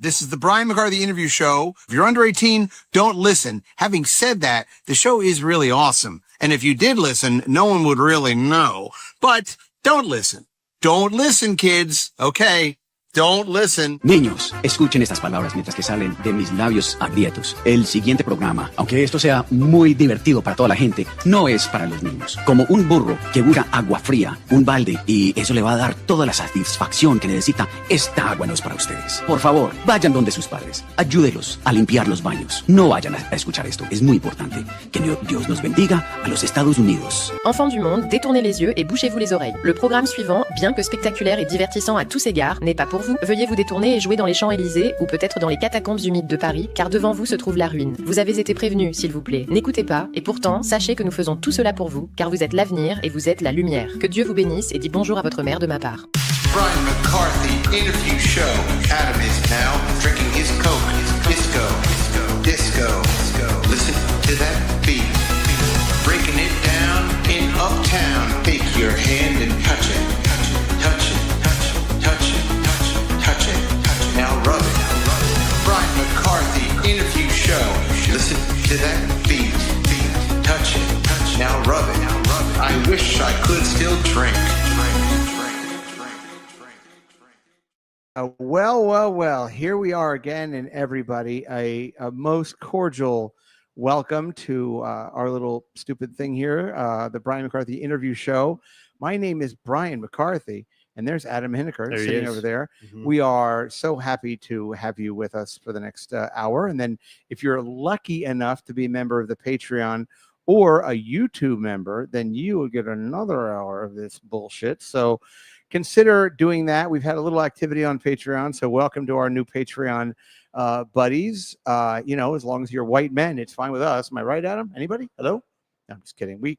This is the Brian McCarthy interview show. If you're under 18, don't listen. Having said that, the show is really awesome. And if you did listen, no one would really know. But don't listen. Don't listen, kids. Okay? Don't listen. Niños, escuchen estas palabras mientras que salen de mis labios abiertos. El siguiente programa, aunque esto sea muy divertido para toda la gente, no es para los niños. Como un burro que busca agua fría, un balde, y eso le va a dar toda la satisfacción que necesita, esta agua no es para ustedes. Por favor, vayan donde sus padres. Ayúdelos a limpiar los baños. No vayan a escuchar esto. Es muy importante. Que Dios nos bendiga a los Estados Unidos. Enfants du monde, détournez les yeux et bouchez-vous les oreilles. Le programme suivant, bien que spectaculaire et divertissant à tous égards, n'est pas pour vous. Veuillez vous détourner et jouer dans les Champs-Élysées ou peut-être dans les catacombes humides de Paris, car devant vous se trouve la ruine. Vous avez été prévenus, s'il vous plaît. N'écoutez pas, et pourtant, sachez que nous faisons tout cela pour vous, car vous êtes l'avenir et vous êtes la lumière. Que Dieu vous bénisse et dit bonjour à votre mère de ma part. Brian McCarthy interview show. Adam is now drinking his Coke. Disco. Listen to that beat. Breaking it down in Uptown. Take your hand and touch it. Touch it. Now rub it. Brian McCarthy interview show. Listen to that beat. Touch it. Now rub it. I wish I could still drink. Well. Here we are again, and everybody, a most cordial welcome to our little stupid thing here, the Brian McCarthy interview show. My name is Brian McCarthy. And there's Adam Hineker sitting over there. Mm-hmm. We are so happy to have you with us for the next hour. And then if you're lucky enough to be a member of the Patreon or a YouTube member, then you will get another hour of this bullshit. So consider doing that. We've had a little activity on Patreon. So welcome to our new Patreon buddies. As long as you're white men, it's fine with us. Am I right, Adam? Anybody? Hello? No, I'm just kidding.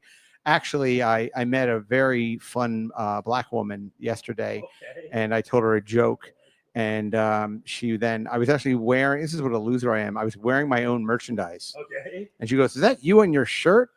Actually, I met a very fun black woman yesterday, and I told her a joke. And I was actually wearing, this is what a loser I am. I was wearing my own merchandise. Okay. And she goes, "Is that you on your shirt?"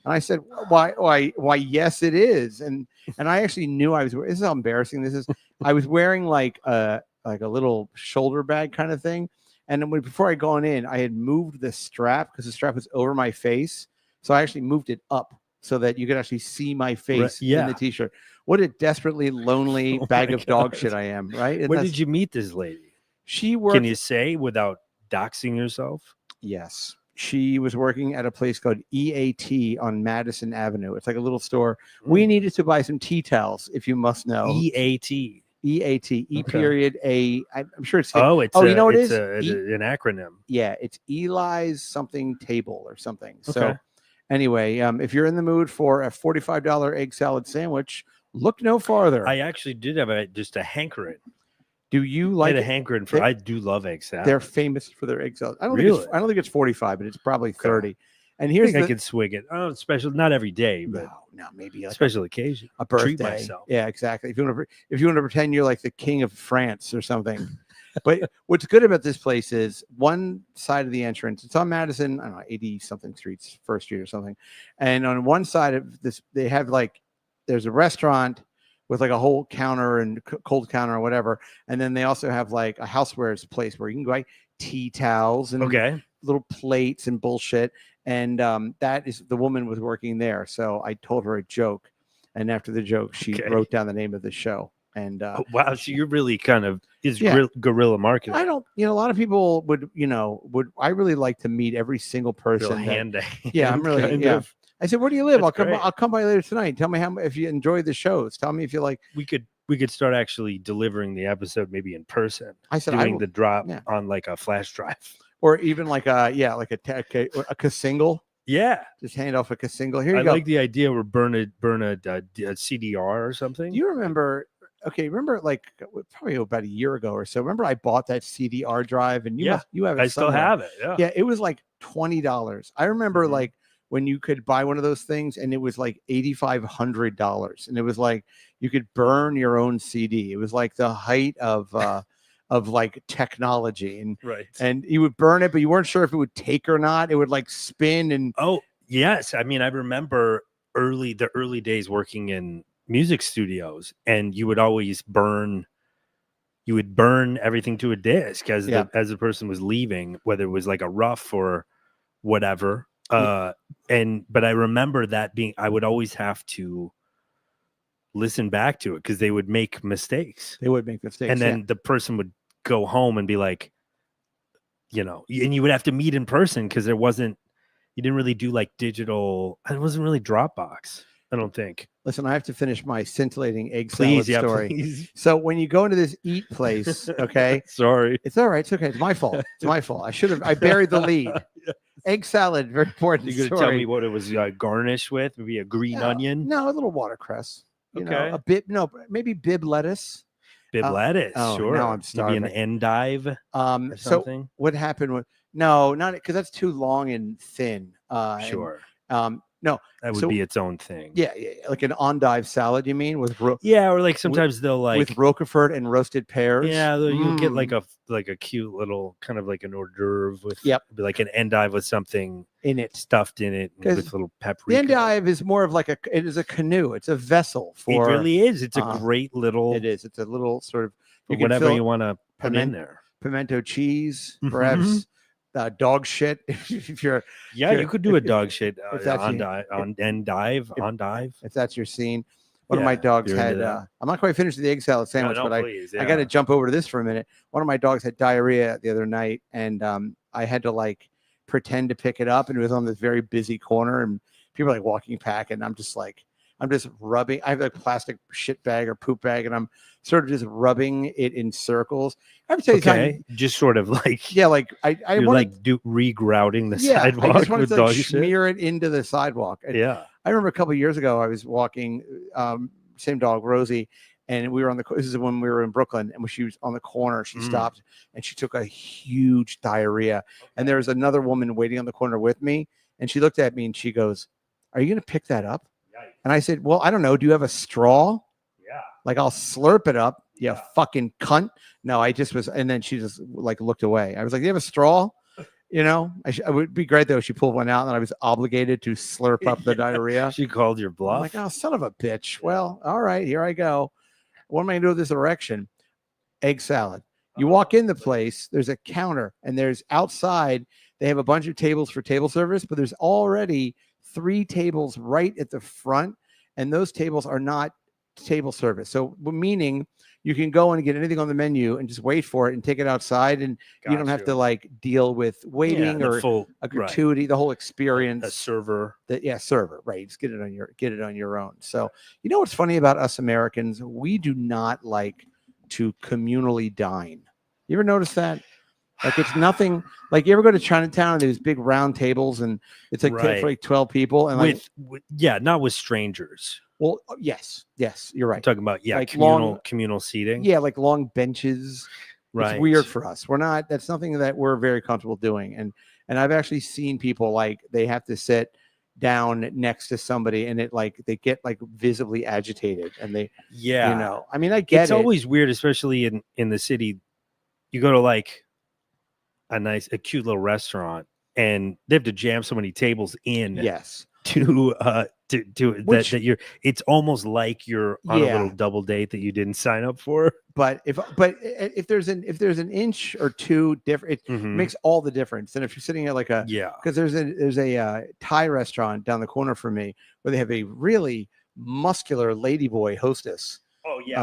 And I said, why, yes, it is. And I actually knew I was, this is how embarrassing this is. I was wearing like a little shoulder bag kind of thing. And then before I gone in, I had moved the strap because the strap was over my face. So I actually moved it up so that you could actually see my face in the t-shirt. What a desperately lonely bag of dog shit I am, right? Where did you meet this lady? She worked. Can you say without doxing yourself? Yes. She was working at a place called EAT on Madison Avenue. It's like a little store. We needed to buy some tea towels, if you must know. EAT. E period A. I'm sure it's. You know what it is? An acronym. Yeah, it's Eli's something table or something. Okay. So anyway, if you're in the mood for a $45 egg salad sandwich, look no farther. I actually did have just a hankering. Do you like a hankering for? I do love egg salad. They're famous for their egg salad. I don't think it's 45, but it's probably 30. And here's I could swig it. Oh, special, not every day, but no, maybe like special occasion, a birthday. Treat myself. Yeah, exactly. If you want to pretend you're like the king of France or something. But what's good about this place is one side of the entrance. It's on Madison, I don't know, 80 something streets, First Street or something. And on one side of this, they have there's a restaurant with like a whole counter and cold counter or whatever. And then they also have like a housewares place where you can buy tea towels and little plates and bullshit. And that is, the woman was working there. So I told her a joke. And after the joke, she wrote down the name of the show. And wow, so you're really kind of guerrilla marketing. I don't, a lot of people would I really like to meet every single person. Hand to hand, I'm really, I said, "Where do you live? I'll come by later tonight. Tell me if you enjoy the shows. Tell me if you like." We could start actually delivering the episode maybe in person. I said, doing the drop on like a flash drive, or even like a single. Yeah, just hand off a single. Here you go. I like the idea where burn a CDR or something. Do you remember? Okay, remember like probably about a year ago or so. Remember I bought that CDR drive, and you have it. I still have it. Yeah, it was like $20. I remember like when you could buy one of those things, and it was like $8,500, and it was like you could burn your own CD. It was like the height of like technology, and you would burn it, but you weren't sure if it would take or not. It would like spin and yes, I mean I remember the early days working in music studios, and you would always burn you would burn everything to a disc as Yeah. the person was leaving, whether it was like a rough or whatever. But I remember that being, I would always have to listen back to it because they would make mistakes. They would make mistakes. And then the person would go home and be like, and you would have to meet in person because you didn't really do like digital. It wasn't really Dropbox, I don't think. Listen, I have to finish my scintillating egg salad story. Please. So when you go into this eat place, okay, Sorry, it's all right. It's okay. It's my fault. It's my fault. I buried the lead. Egg salad, very important. You're gonna tell me what it was garnished with? Maybe a green onion? No, a little watercress. Okay. A bit. No, maybe bib lettuce. Bib lettuce. Sure. Now I'm starving. Maybe an endive. Or something. So what happened was not because that's too long and thin. Sure. No, that would be its own thing. Yeah, like an endive salad. You mean with or like sometimes they'll like with Roquefort and roasted pears. Yeah, you'll get like a cute little kind of like an hors d'oeuvre with be like an endive with something in it, stuffed in it with little paprika. The endive is more of like it is a canoe. It's a vessel for. It really is. It's a great little. It is. It's a little sort of whatever you want to put in there. Pimento cheese, perhaps. Dog shit. If you're you could do a dog shit endive. If that's your scene. One of my dogs had I'm not quite finished with the egg salad sandwich, but I got to jump over to this for a minute. One of my dogs had diarrhea the other night, and I had to like pretend to pick it up, and it was on this very busy corner, and people are like walking back, and I'm just rubbing. I have a plastic shit bag or poop bag, and I'm sort of just rubbing it in circles. I have to tell you, just sort of like like I want like do regrouting the sidewalk. I just wanted with to smear it into the sidewalk. And I remember a couple of years ago, I was walking, same dog Rosie, and we were this is when we were in Brooklyn, and when she was on the corner, she stopped and she took a huge diarrhea. And there was another woman waiting on the corner with me, and she looked at me and she goes, "Are you going to pick that up?" And I said, "Well, I don't know. Do you have a straw? Like I'll slurp it up. You fucking cunt." No, I just was. And then she just like looked away. I was like, "Do you have a straw?" It would be great though if she pulled one out and I was obligated to slurp up the diarrhea. She called your bluff. I'm like, "Oh, son of a bitch." Well, all right, here I go. What am I going to do with this erection? Egg salad. You walk in the place, there's a counter, and there's outside, they have a bunch of tables for table service, but there's already 3 tables right at the front, and those tables are not table service. So meaning you can go and get anything on the menu and just wait for it and take it outside, and you don't have to like deal with waiting or a gratuity, the whole experience. A server. Server, right. Just get it on your own. So you know what's funny about us Americans? We do not like to communally dine. You ever notice that? Like it's nothing like you ever go to Chinatown and there's big round tables and it's like for like 12 people and with not with strangers. Well, yes, you're right. I'm talking about like communal seating. Yeah, like long benches. Right. It's weird for us. That's something that we're very comfortable doing. And I've actually seen people like they have to sit down next to somebody and it like they get like visibly agitated and they I mean I get it's always weird, especially in the city. You go to like a cute little restaurant and they have to jam so many tables in. Yes. To that you're it's almost like you're on a little double date that you didn't sign up for. But if there's an inch or two different, it makes all the difference. And if you're sitting at like because there's a Thai restaurant down the corner from me where they have a really muscular ladyboy hostess. Oh yeah,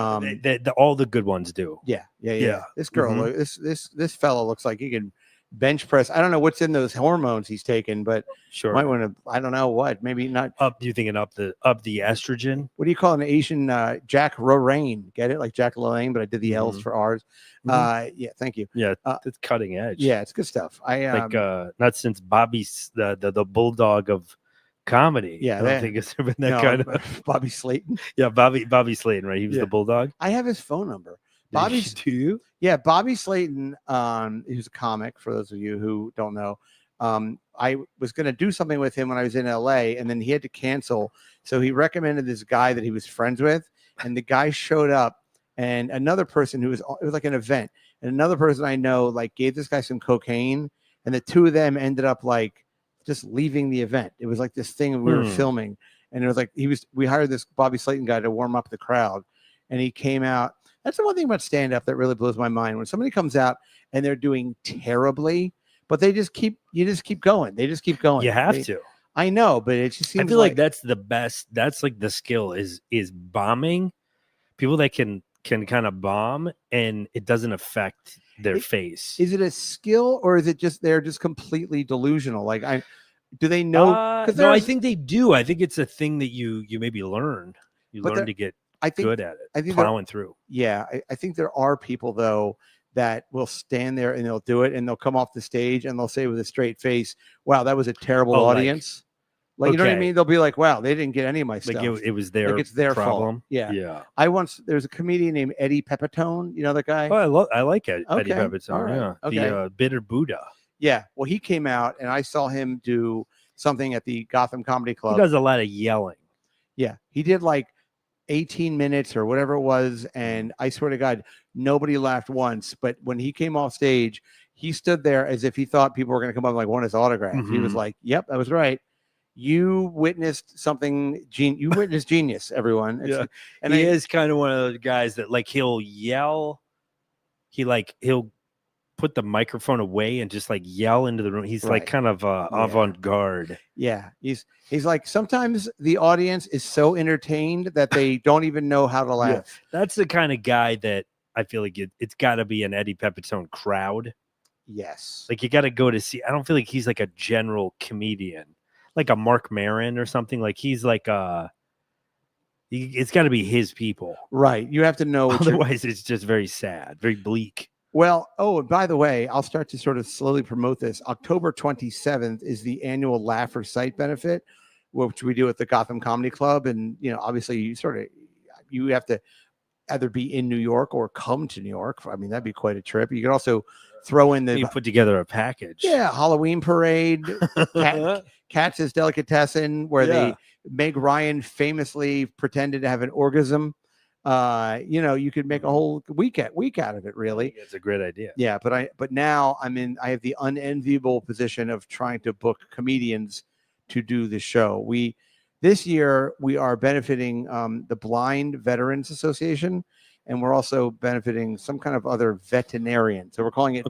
all the good ones do. Yeah. This girl, this fellow looks like he can bench press. I don't know what's in those hormones he's taking, but sure, might want to. I don't know what. Maybe not. You thinking up the estrogen? What do you call an Asian Jack Lorraine? Get it, like Jack LaLanne, but I did the L's for R's. Yeah, thank you. Yeah, it's cutting edge. Yeah, it's good stuff. Not since Bobby's the bulldog of comedy. Yeah, I don't think it's been that kind of Bobby Slayton. Yeah, Bobby Slayton, right? He was the bulldog. I have his phone number. Bobby's to you? Yeah, Bobby Slayton. He was a comic. For those of you who don't know, I was going to do something with him when I was in LA, and then he had to cancel. So he recommended this guy that he was friends with, and the guy showed up, and another person it was like an event, and another person I know like gave this guy some cocaine, and the two of them ended up like just leaving the event. It was like this thing we were filming, and it was like we hired this Bobby Slayton guy to warm up the crowd, and he came out. That's the one thing about stand-up that really blows my mind. When somebody comes out and they're doing terribly, but you just keep going. They just keep going. You have to. I know, but it just seems I feel like that's the best. That's like the skill is bombing. People that can kind of bomb and it doesn't affect their face. Is it a skill or is it just they're just completely delusional? Like do they know? No, I think they do. I think it's a thing that you maybe learn. You learn to get good at it. I think plowing through. Yeah, I think there are people though that will stand there and they'll do it and they'll come off the stage and they'll say with a straight face, "Wow, that was a terrible audience." Like you know what I mean? They'll be like, "Wow, they didn't get any of my stuff." Like it was their it's their problem. Fault. Yeah. There's a comedian named Eddie Pepitone. You know that guy? Oh, I like Eddie Pepitone. Right. Yeah, okay. The Bitter Buddha. Yeah. Well, he came out and I saw him do something at the Gotham Comedy Club. He does a lot of yelling. Yeah, he did like 18 minutes or whatever it was, and I swear to God, nobody laughed once. But when he came off stage, he stood there as if he thought people were going to come up and like want his autograph. Mm-hmm. He was like, "Yep, that was right. You witnessed something. You witnessed genius, everyone." And he is kind of one of those guys that like he'll yell. He'll put the microphone away and just like yell into the room. He's like kind of avant-garde. Yeah, he's like sometimes the audience is so entertained that they don't even know how to laugh. Yeah. That's the kind of guy that I feel like it's got to be an Eddie Pepitone crowd. Yes, like you got to go to see. I don't feel like he's like a general comedian, like a Mark Maron or something. Like he's like it's got to be his people, right? You have to know. Otherwise, it's just very sad, very bleak. Well, and by the way, I'll start to sort of slowly promote this. October 27th is the annual Laugh or Sight benefit, which we do at the Gotham Comedy Club. And, obviously you have to either be in New York or come to New York. I mean, that'd be quite a trip. You could also throw in you put together a package. Yeah. Halloween parade, Katz's Delicatessen, where Meg Ryan famously pretended to have an orgasm. You could make a whole week out of it, really. It's a great idea. Yeah, but now I have the unenviable position of trying to book comedians to do the show. This year we are benefiting the Blind Veterans Association, and we're also benefiting some kind of other veterinarian. So we're calling it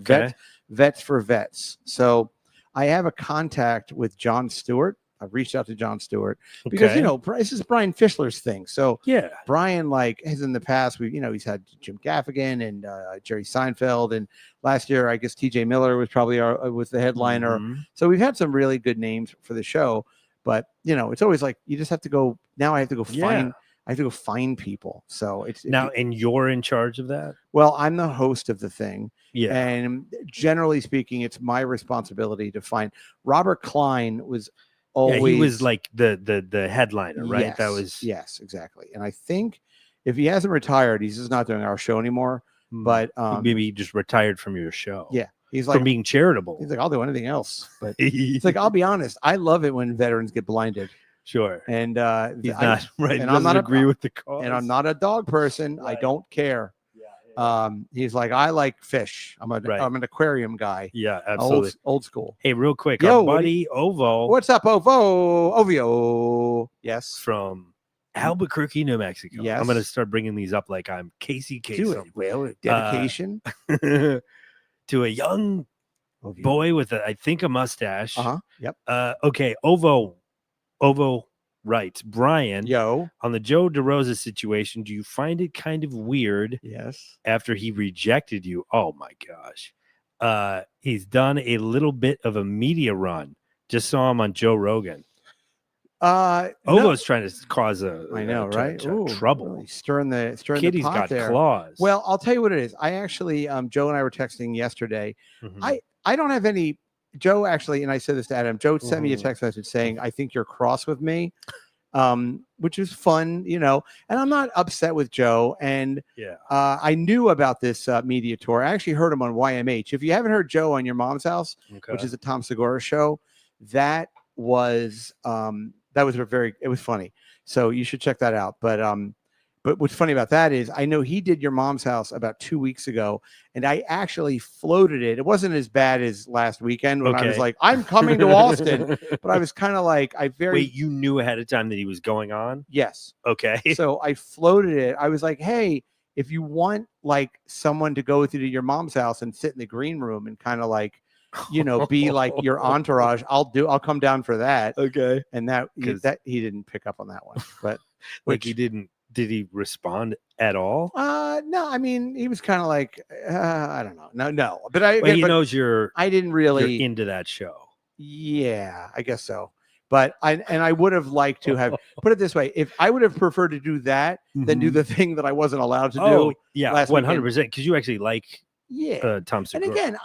Vets for Vets. So I have a contact with Jon Stewart. I've reached out to Jon Stewart because this is Brian Fischler's thing. So yeah, Brian has in the past he's had Jim Gaffigan and Jerry Seinfeld, and last year I guess TJ Miller was probably was the headliner. Mm-hmm. So we've had some really good names for the show, but it's always like you just have to go. Now I have to go find. I have to go find people. So and you're in charge of that. Well, I'm the host of the thing. Yeah, and generally speaking, it's my responsibility to find. Robert Klein was. Always, he was like the headliner, right? Yes, exactly. And I think if he hasn't retired, he's just not doing our show anymore. But maybe he just retired from your show. Yeah, he's like from being charitable. He's like, I'll do anything else. But it's like, I'll be honest, I love it when veterans get blinded. Sure. And he's not right. And I'm not agree with the cause. And I'm not a dog person. Right. I don't care. He's like, I like fish. I'm an aquarium guy. Yeah, absolutely. Old school. Hey, real quick, our buddy Ovo. What's up, Ovio? Yes. From Albuquerque, New Mexico. Yes. I'm going to start bringing these up like I'm Casey Kasem. Well, dedication to a young boy with I think a mustache. Yep. Okay, Ovo writes, Brian, on the Joe DeRosa situation, do you find it kind of weird? Yes. After he rejected you? Oh my gosh. He's done a little bit of a media run. Just saw him on Joe Rogan. Ovo's trying to cause trouble. Really stirring the Kitty's pot got there. claws. Well, I'll tell you what it is. I actually, Joe and I were texting yesterday. Mm-hmm. I don't have any. Joe actually, and I said this to Adam, Joe sent me a text message saying, I think you're cross with me, which is fun, and I'm not upset with Joe. And I knew about this media tour. I actually heard him on YMH. If you haven't heard Joe on Your Mom's House, which is a Tom Segura show, that was it was funny. So you should check that out. But what's funny about that is I know he did Your Mom's House about 2 weeks ago, and I actually floated it. It wasn't as bad as last weekend when I was like, I'm coming to Austin. But I was kind of like, Wait, you knew ahead of time that he was going on? Yes. Okay. So I floated it. I was like, hey, if you want like someone to go with you to your mom's house and sit in the green room and kind of like, be like your entourage, I'll come down for that. Okay. And that he didn't pick up on that one, but like did he respond at all? No, I mean, he was kind of like, I don't know. No, but he knows I didn't really you're into that show. Yeah, I guess so. But I would have liked to have put it this way. If I would have preferred to do that than do the thing that I wasn't allowed to do. Yeah, 100%. Because you actually like Tom Segura. And again,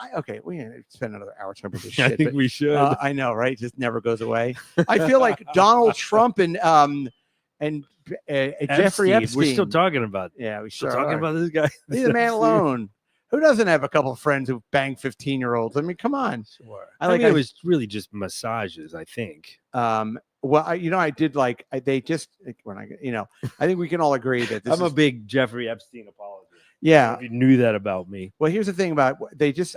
we can spend another hour talking about this shit. I think we should. I know, right? It just never goes away. I feel like Donald Trump and Jeffrey Epstein. We're still talking about. Yeah, we're still talking about this guy. Leave the man alone. Who doesn't have a couple of friends who bang 15-year-olds? I mean, come on. Sure. It was really just massages, I think. Well, I did like they just when I think we can all agree that I'm a big Jeffrey Epstein apologist. Yeah, if you knew that about me. Well, here's the thing about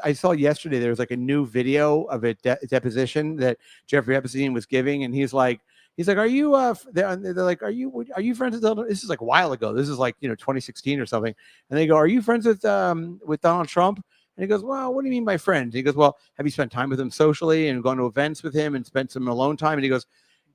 I saw yesterday there was like a new video of a deposition that Jeffrey Epstein was giving, and he's like, are you they're like, are you friends with Donald? This is like a while ago. This is like 2016 or something. And they go, are you friends with Donald Trump? And he goes, well, what do you mean by friend? And he goes, well, have you spent time with him socially and gone to events with him and spent some alone time? And he goes,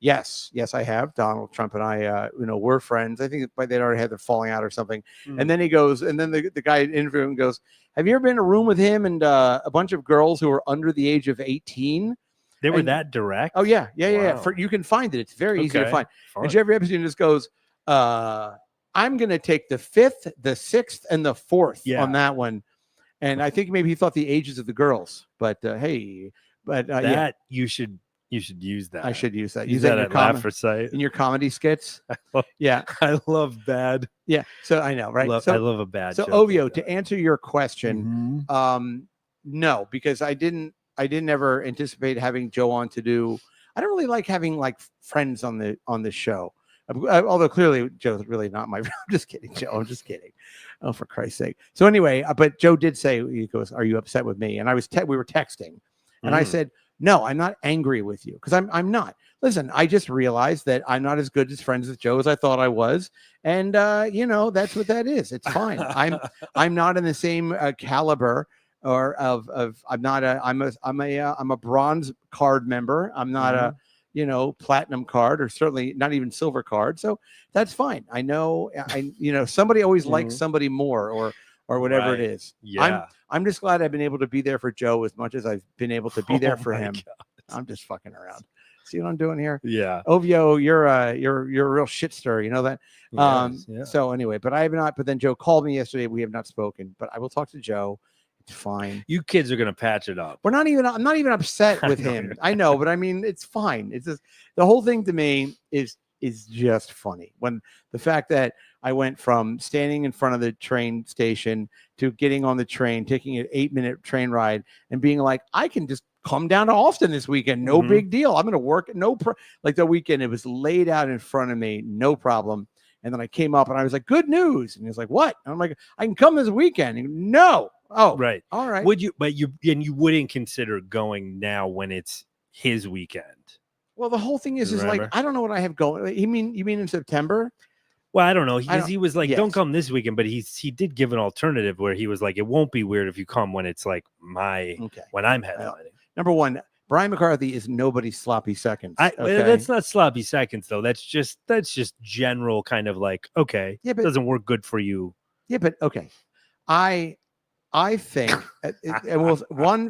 yes, I have. Donald Trump and I, we're friends. I think they'd already had their falling out or something. And then he goes, and then the guy interviewing goes, have you ever been in a room with him and a bunch of girls who are under the age of 18? They were that direct? Oh, yeah. Wow. You can find it. It's very easy to find. Fun. And Jeffrey Epstein just goes, I'm going to take the 5th, the 6th, and the 4th on that one. And I think maybe he thought the ages of the girls. But, you should use that. I should use that. Use that in your comedy skits. I love bad. Yeah. So I know, right? I love a bad. So Ovio, to answer your question, no, because I didn't ever anticipate having Joe on to do. I don't really like having like friends on the show. Although clearly Joe's really not my. I'm just kidding, Joe. I'm just kidding. Oh, for Christ's sake. So anyway, but Joe did say, he goes, "Are you upset with me?" And I was we were texting, and I said, "No, I'm not angry with you because I'm not. Listen, I just realized that I'm not as good as friends with Joe as I thought I was, and that's what that is. It's fine. I'm not in the same caliber." Or I'm a bronze card member. I'm not a platinum card, or certainly not even silver card. So that's fine. I know somebody always likes somebody more or whatever it is. Yeah. I'm just glad I've been able to be there for Joe as much as I've been able to be there for him. God. I'm just fucking around. See what I'm doing here? Yeah. Ovio, you're a real shit stir. You know that? Yes, So anyway, but I have not. But then Joe called me yesterday. We have not spoken, but I will talk to Joe. It's fine. You kids are gonna patch it up. I'm not even upset with him. I know, but I mean, it's fine. It's just the whole thing to me is just funny. When the fact that I went from standing in front of the train station to getting on the train, taking an 8-minute train ride, and being like, I can just come down to Austin this weekend. No big deal. I'm gonna work. Like the weekend, it was laid out in front of me, no problem. And then I came up and I was like, good news. And he was like, what? And I'm like, I can come this weekend. And no. Oh, right. All right. Would you? But you wouldn't consider going now when it's his weekend. Well, the whole thing is like, I don't know what I have going. You mean in September? Well, I don't know. He was like, don't come this weekend, but he did give an alternative where he was like, it won't be weird if you come when it's like when I'm headlining. Number one, Brian McCarthy is nobody's sloppy seconds. That's not sloppy seconds though. That's just general kind of like, okay, it doesn't work good for you. Yeah, but okay. I think, and we'll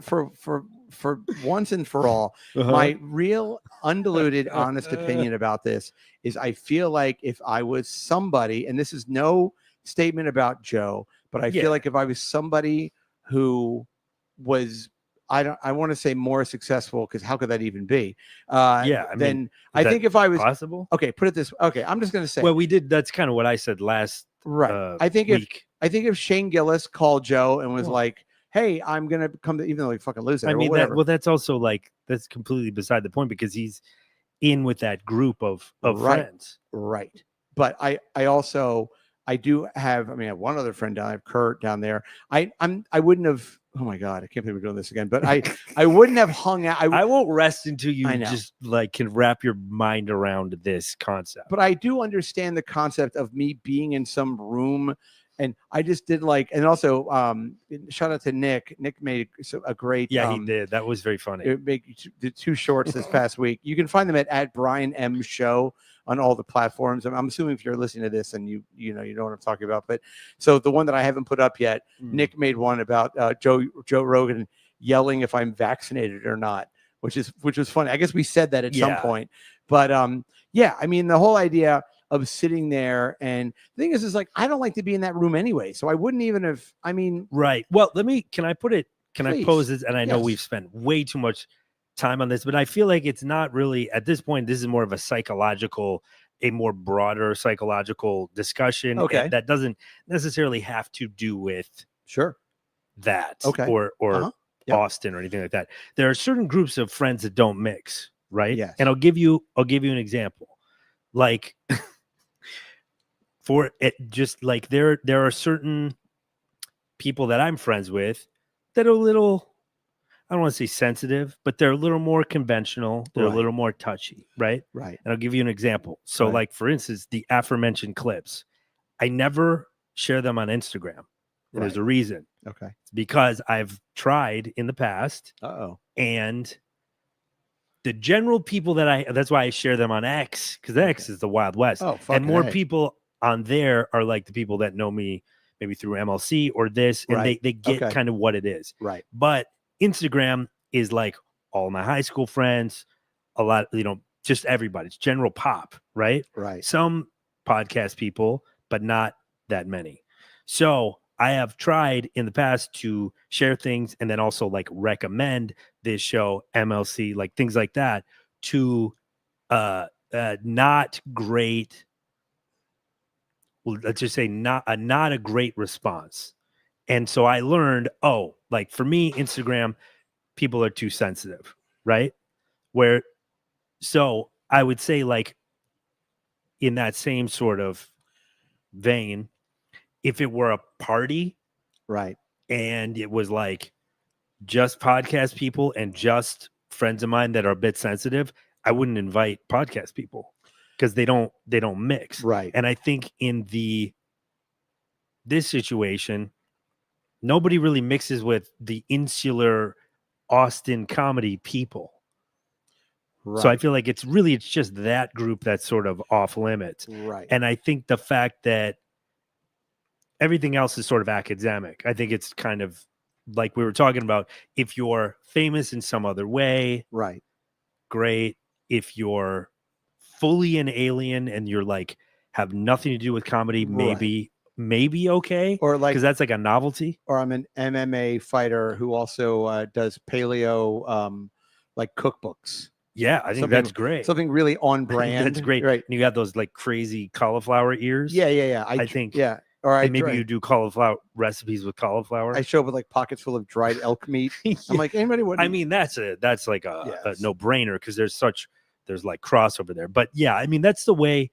for once and for all, my real undiluted, honest opinion about this is I feel like if I was somebody, and this is no statement about Joe, but I feel like if I was somebody who was, I want to say more successful, because how could that even be? I think if I was possible, okay, put it this way. Okay, I'm just going to say. Well, we did. That's kind of what I said last. Right. I think if Shane Gillis called Joe and was like, "Hey, I'm gonna come to," even though he fucking loses. I mean, that's also like that's completely beside the point because he's in with that group of friends. Right. But I do have. I mean, I have one other friend down. I have Kurt down there. I wouldn't have. Oh my God, I can't believe we're doing this again. But I wouldn't have hung out. I won't rest until you just like can wrap your mind around this concept. But I do understand the concept of me being in some room And I just did and also shout out to Nick. Nick made a great. Yeah, he did. That was very funny. Did 2 shorts this past week. You can find them at Brian M Show on all the platforms. I'm assuming if you're listening to this and you know what I'm talking about. But so the one that I haven't put up yet, Nick made one about Joe Rogan yelling if I'm vaccinated or not, which was funny. I guess we said that at some point. But yeah, I mean, the whole idea of sitting there, and the thing is I don't like to be in that room anyway. So I wouldn't even have, right. Well, can I put it, can Please. I pose this? And I know we've spent way too much time on this, but I feel like it's not really at this point. This is more of a more broader psychological discussion. Okay. That doesn't necessarily have to do with that or Austin or anything like that. There are certain groups of friends that don't mix, right? Yes. And I'll give you an example. Like for it, just like there are certain people that I'm friends with that are a little, I don't want to say sensitive, but they're a little more conventional. They're a little more touchy, right? Right. And I'll give you an example. So like, for instance, the aforementioned clips, I never share them on Instagram. And there's a reason. Okay. It's because I've tried in the past. And the general people that's why I share them on X, because X is the Wild West. And more people on there are like the people that know me maybe through MLC or this, and they get kind of what it is. Right. But Instagram is like all my high school friends, a lot, just everybody. It's general pop, right? Right. Some podcast people, but not that many. So I have tried in the past to share things and then also like recommend this show, MLC, like things like that to not great. Well, let's just say not a great response. And so I learned, like for me, Instagram, people are too sensitive, right? So I would say like in that same sort of vein, if it were a party, right, and it was like just podcast people and just friends of mine that are a bit sensitive, I wouldn't invite podcast people because they don't mix. Right. And I think in this situation, nobody really mixes with the insular Austin comedy people. Right. So I feel like it's just that group that's sort of off limits. Right. And I think the fact that everything else is sort of academic. I think it's kind of like we were talking about. If you're famous in some other way, right, great. If you're fully an alien and you're like have nothing to do with comedy, maybe okay, or like because that's like a novelty. Or I'm an MMA fighter who also does paleo, like cookbooks. Yeah, I think that's great. Something really on brand. That's great. Right. And you got those like crazy cauliflower ears. Yeah. I think. Yeah. Or maybe you do cauliflower recipes with cauliflower. I show up with like pockets full of dried elk meat. I'm like, anybody would. I mean, that's like a no brainer because there's like crossover there. But yeah, I mean, that's the way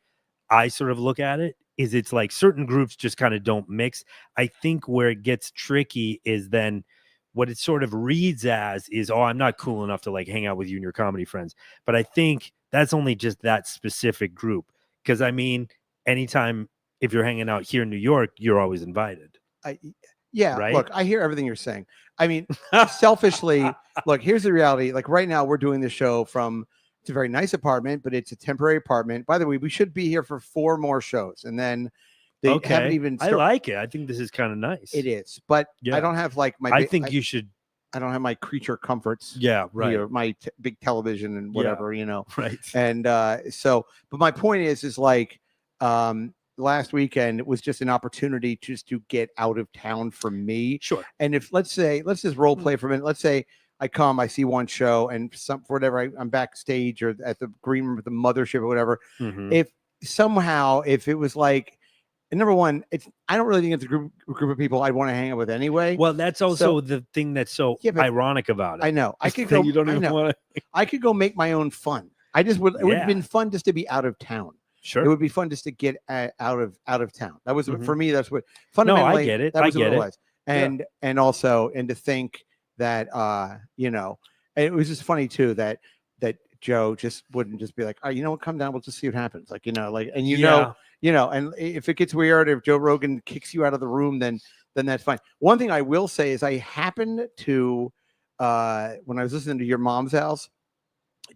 I sort of look at it. Is it's like certain groups just kind of don't mix. I think where it gets tricky is then what it sort of reads as is, I'm not cool enough to like hang out with you and your comedy friends. But I think that's only just that specific group. Because I mean, anytime. If you're hanging out here in New York, you're always invited. Right? Look, I hear everything you're saying. I mean, selfishly, look, here's the reality. Like right now, we're doing the show it's a very nice apartment, but it's a temporary apartment. By the way, we should be here for 4 more shows. And then they haven't even I like it. I think this is kind of nice. It is. But I don't have like my... you should... I don't have my creature comforts. Yeah, right. Here, my big television and whatever, Right. And but my point is like... last weekend, it was just an opportunity just to get out of town for me. Sure. And if let's just role play for a minute. Let's say I see one show and for whatever I'm backstage or at the green room at the mothership or whatever. Mm-hmm. If it was like, number one, I don't really think it's a group of people I'd want to hang out with anyway. Well, that's also the thing that's so ironic about it. I know. I could go. You don't even want to. I could go make my own fun. It would have been fun just to be out of town. Sure. It would be fun just to get out of town. That was for me. That's what fundamentally. No, I get it. That was what it was. And also to think that it was just funny too that Joe just wouldn't just be like, oh, you know what, come down, we'll just see what happens. Like, and Yeah. and if it gets weird, if Joe Rogan kicks you out of the room, then that's fine. One thing I will say is I happened to when I was listening to Your Mom's House,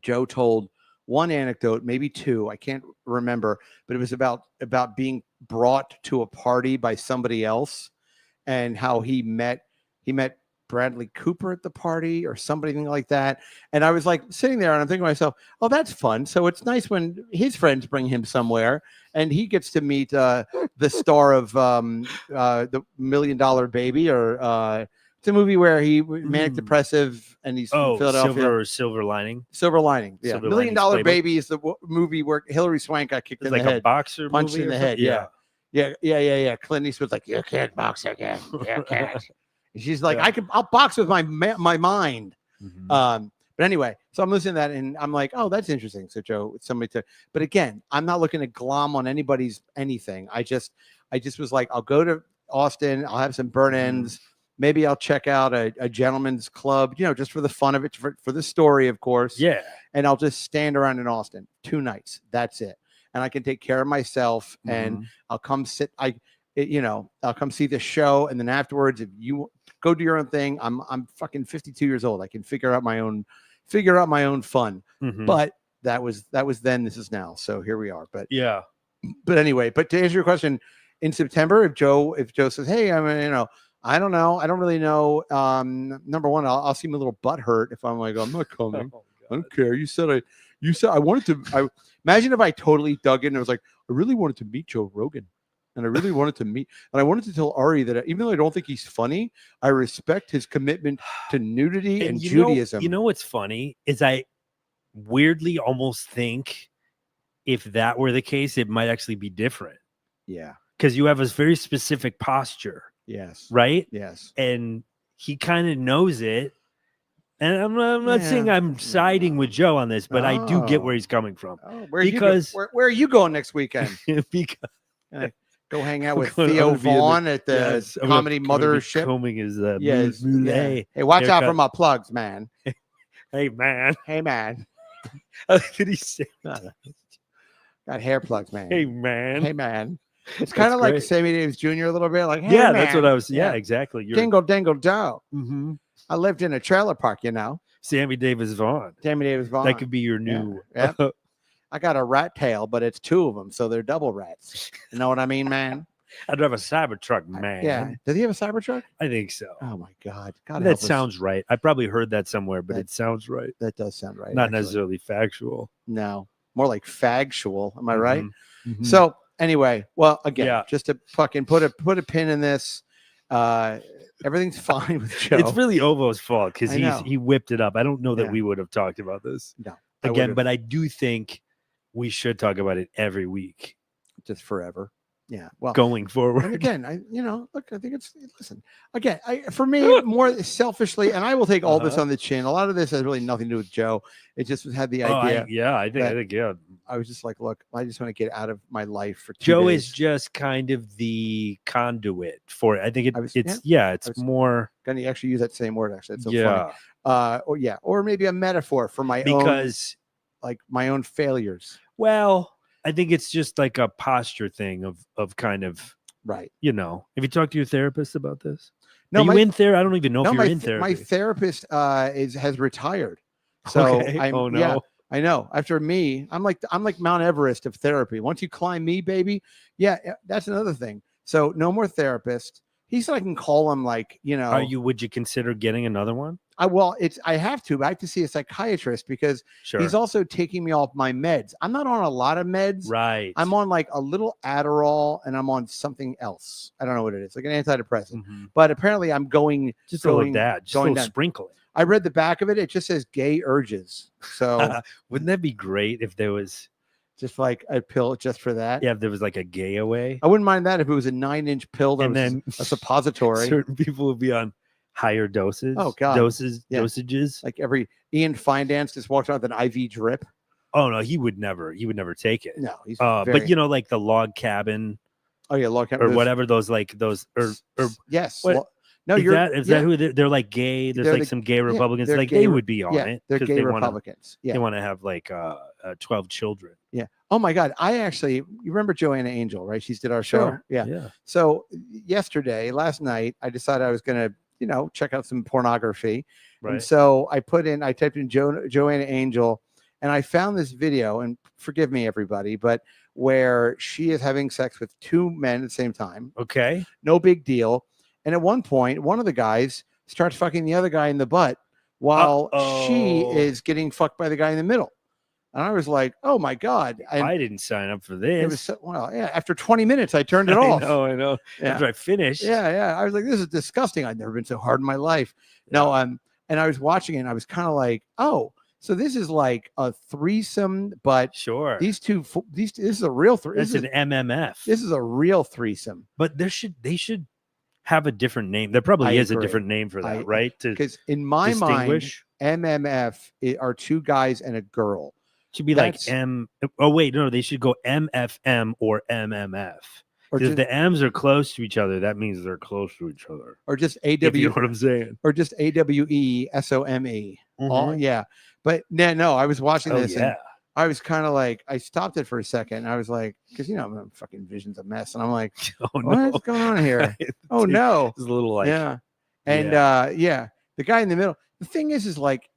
Joe told one anecdote, maybe two, I can't remember, but it was about being brought to a party by somebody else and how he met Bradley Cooper at the party or something like that. And I was like sitting there and I'm thinking to myself, oh, that's fun. So it's nice when his friends bring him somewhere and he gets to meet the star of the $1 Million Baby, or it's a movie where he manic depressive and he's from Philadelphia. Silver Lining. Silver Lining. Yeah. Silver $1 Million Linings Baby is the movie where Hillary Swank got kicked in like the head. A boxer punched movie in or the head. something? Yeah. Clint Eastwood's like, you can't box again. You can't. She's like, I'll box with my mind. Mhm. But anyway, so I'm listening to that and I'm like, oh, that's interesting. So Joe, but again, I'm not looking to glom on anybody's anything. I just was like, I'll go to Austin. I'll have some burn ends. Maybe I'll check out a gentleman's club, just for the fun of it, for the story, of course. Yeah. And I'll just stand around in Austin 2 nights. That's it. And I can take care of myself and I'll come sit. I'll come see the show. And then afterwards, if you go do your own thing, I'm fucking 52 years old. I can figure out my own fun. But that was then, this is now. So here we are. But yeah. But anyway, to answer your question, in September, if Joe says, hey, I don't know. I don't really know. Number one, I'll seem a little butthurt if I'm like, I'm not coming. I don't care. You said I wanted to. Imagine if I totally dug in and I was like, I really wanted to meet Joe Rogan. And I really wanted to meet, and I wanted to tell Ari that even though I don't think he's funny, I respect his commitment to nudity and Judaism. You know what's funny is I weirdly almost think if that were the case, it might actually be different. Yeah. Because you have a very specific posture. Yes. Right? Yes. And he kind of knows it. And I'm not saying I'm siding with Joe on this, but I do get where he's coming from. Where are you going next weekend? Because go hang out with Theo Vaughn at the comedy mothership. Combing his Hey, watch out for my plugs, man. Hey, man. Hey, man. Did he say? Got hair plugs, man. Hey, man. Hey, man. It's kind of like Sammy Davis Jr. a little bit. Like, hey, yeah, man. that's what I was. Yeah, exactly. Dingle, dingle, dough. Mm-hmm. I lived in a trailer park, Sammy Davis Vaughn. Sammy Davis Vaughn. That could be your new. Yeah. I got a rat tail, but it's 2 of them, so they're double rats. You know what I mean, man? I'd have a Cybertruck, man. Yeah. Does he have a Cybertruck? I think so. Oh my God. That sounds right. I probably heard that somewhere, but it sounds right. That does sound right. Not necessarily factual. No, more like fagtual. Am I right? Mm-hmm. So anyway, well, again, just to fucking put a pin in this. Everything's fine with Joe. It's really Ovo's fault because he whipped it up. I don't know that we would have talked about this again, but I do think we should talk about it every week, just forever. Yeah, well, going forward. And again, look, I think listen, again, for me, more selfishly, and I will take all this on the chin. A lot of this has really nothing to do with Joe. It just had the idea. I think, I was just like, look, I just want to get out of my life for 2 Joe days. is just kind of the conduit for it. I think it's more. Going to actually use that same word. Actually, it's so funny. Or maybe a metaphor for my own failures. Well, I think it's just like a posture thing of kind of right. Have you talked to your therapist about this? No, Are you in therapy? I don't even know if you're in therapy. My therapist has retired. So I know. After me, I'm like Mount Everest of therapy. Once you climb me, baby, that's another thing. So no more therapist. He said I can call him Would you consider getting another one? I have to. I have to see a psychiatrist because he's also taking me off my meds. I'm not on a lot of meds. Right. I'm on like a little Adderall and I'm on something else. I don't know what it is, like an antidepressant. Mm-hmm. But apparently I'm going just a little sprinkling. I read the back of it. It just says gay urges. So wouldn't that be great if there was just like a pill just for that? Yeah, if there was like a gay away. I wouldn't mind that if it was a 9-inch pill that and was then a suppository. Certain people would be on higher doses. Oh God, dosages. Like every Ian Findance just walked around with an IV drip. Oh no, he would never take it. No, he's but like the log cabin. Oh yeah, log cabin or whatever those or yes. What? No, Is you're that who they're like gay? There's They're like the- some gay Republicans. they're Like gay they Re- would be on it they're because gay they want to. Republicans. Yeah. They want to have like 12 children. Yeah. Oh my God. You remember Joanna Angel, right? She's did our show. Sure. Yeah. Yeah. So last night, I decided I was going to, check out some pornography. Right. And so I typed in Joanna Angel, and I found this video, and forgive me, everybody, but where she is having sex with two men at the same time. Okay. No big deal. And at one point, one of the guys starts fucking the other guy in the butt while she is getting fucked by the guy in the middle. And I was like, oh my God. And I didn't sign up for this. it was after 20 minutes, I turned it off. I know. Yeah. After I finished. Yeah. I was like, this is disgusting. I've never been so hard in my life. Yeah. No, and I was watching it and I was kind of like, oh, so this is like a threesome, but Sure. this is a real threesome. That's an MMF. This is a real threesome. But they should have a different name. There probably is a different name for that, right? Because in my mind, MMF are two guys and a girl. Should be like M. Oh wait, no, they should go MFM or MMF. Or if the M's are close to each other, that means they're close to each other. Or just You know what I'm saying? Or just AWESOME. Mhm. Yeah. But no, I was watching this Yeah. and I was kind of like, I stopped it for a second. And I was like, because my fucking vision's a mess. And I'm like, Oh no. what's going on here? Oh no. It's a little like yeah. And the guy in the middle. The thing is like,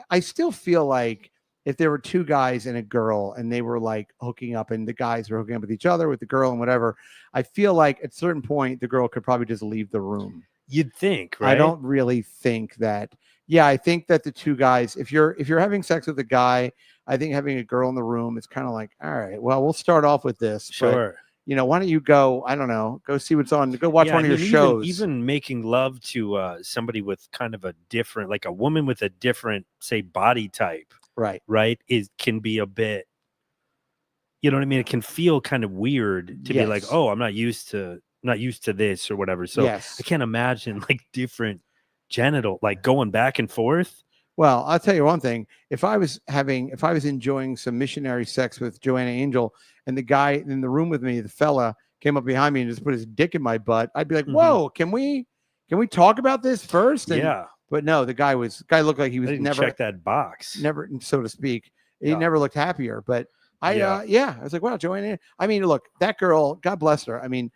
I still feel like if there were two guys and a girl and they were like hooking up and the guys were hooking up with each other with the girl and whatever, I feel like at a certain point the girl could probably just leave the room. You'd think, right? I don't really think that. Yeah, I think that the two guys, if you're having sex with a guy, I think having a girl in the room, it's kind of like, all right, well, we'll start off with this. Sure. But, why don't you go? I don't know. Go see what's on. Go watch one of your shows. Even making love to somebody with kind of a different, like a woman with a different, say, body type. Right. Can be a bit, you know what I mean? It can feel kind of weird to be like, oh, I'm not used to this or whatever. So I can't imagine like different genital, like going back and forth. Well, I'll tell you one thing. If I was enjoying some missionary sex with Joanna Angel and the guy in the room with me, the fella came up behind me and just put his dick in my butt, I'd be like, whoa, can we talk about this first? And, but no, the guy looked like he was never check that box, never, so to speak. He never looked happier. But I was like, wow, Joanna. I mean, look, that girl, God bless her. I mean,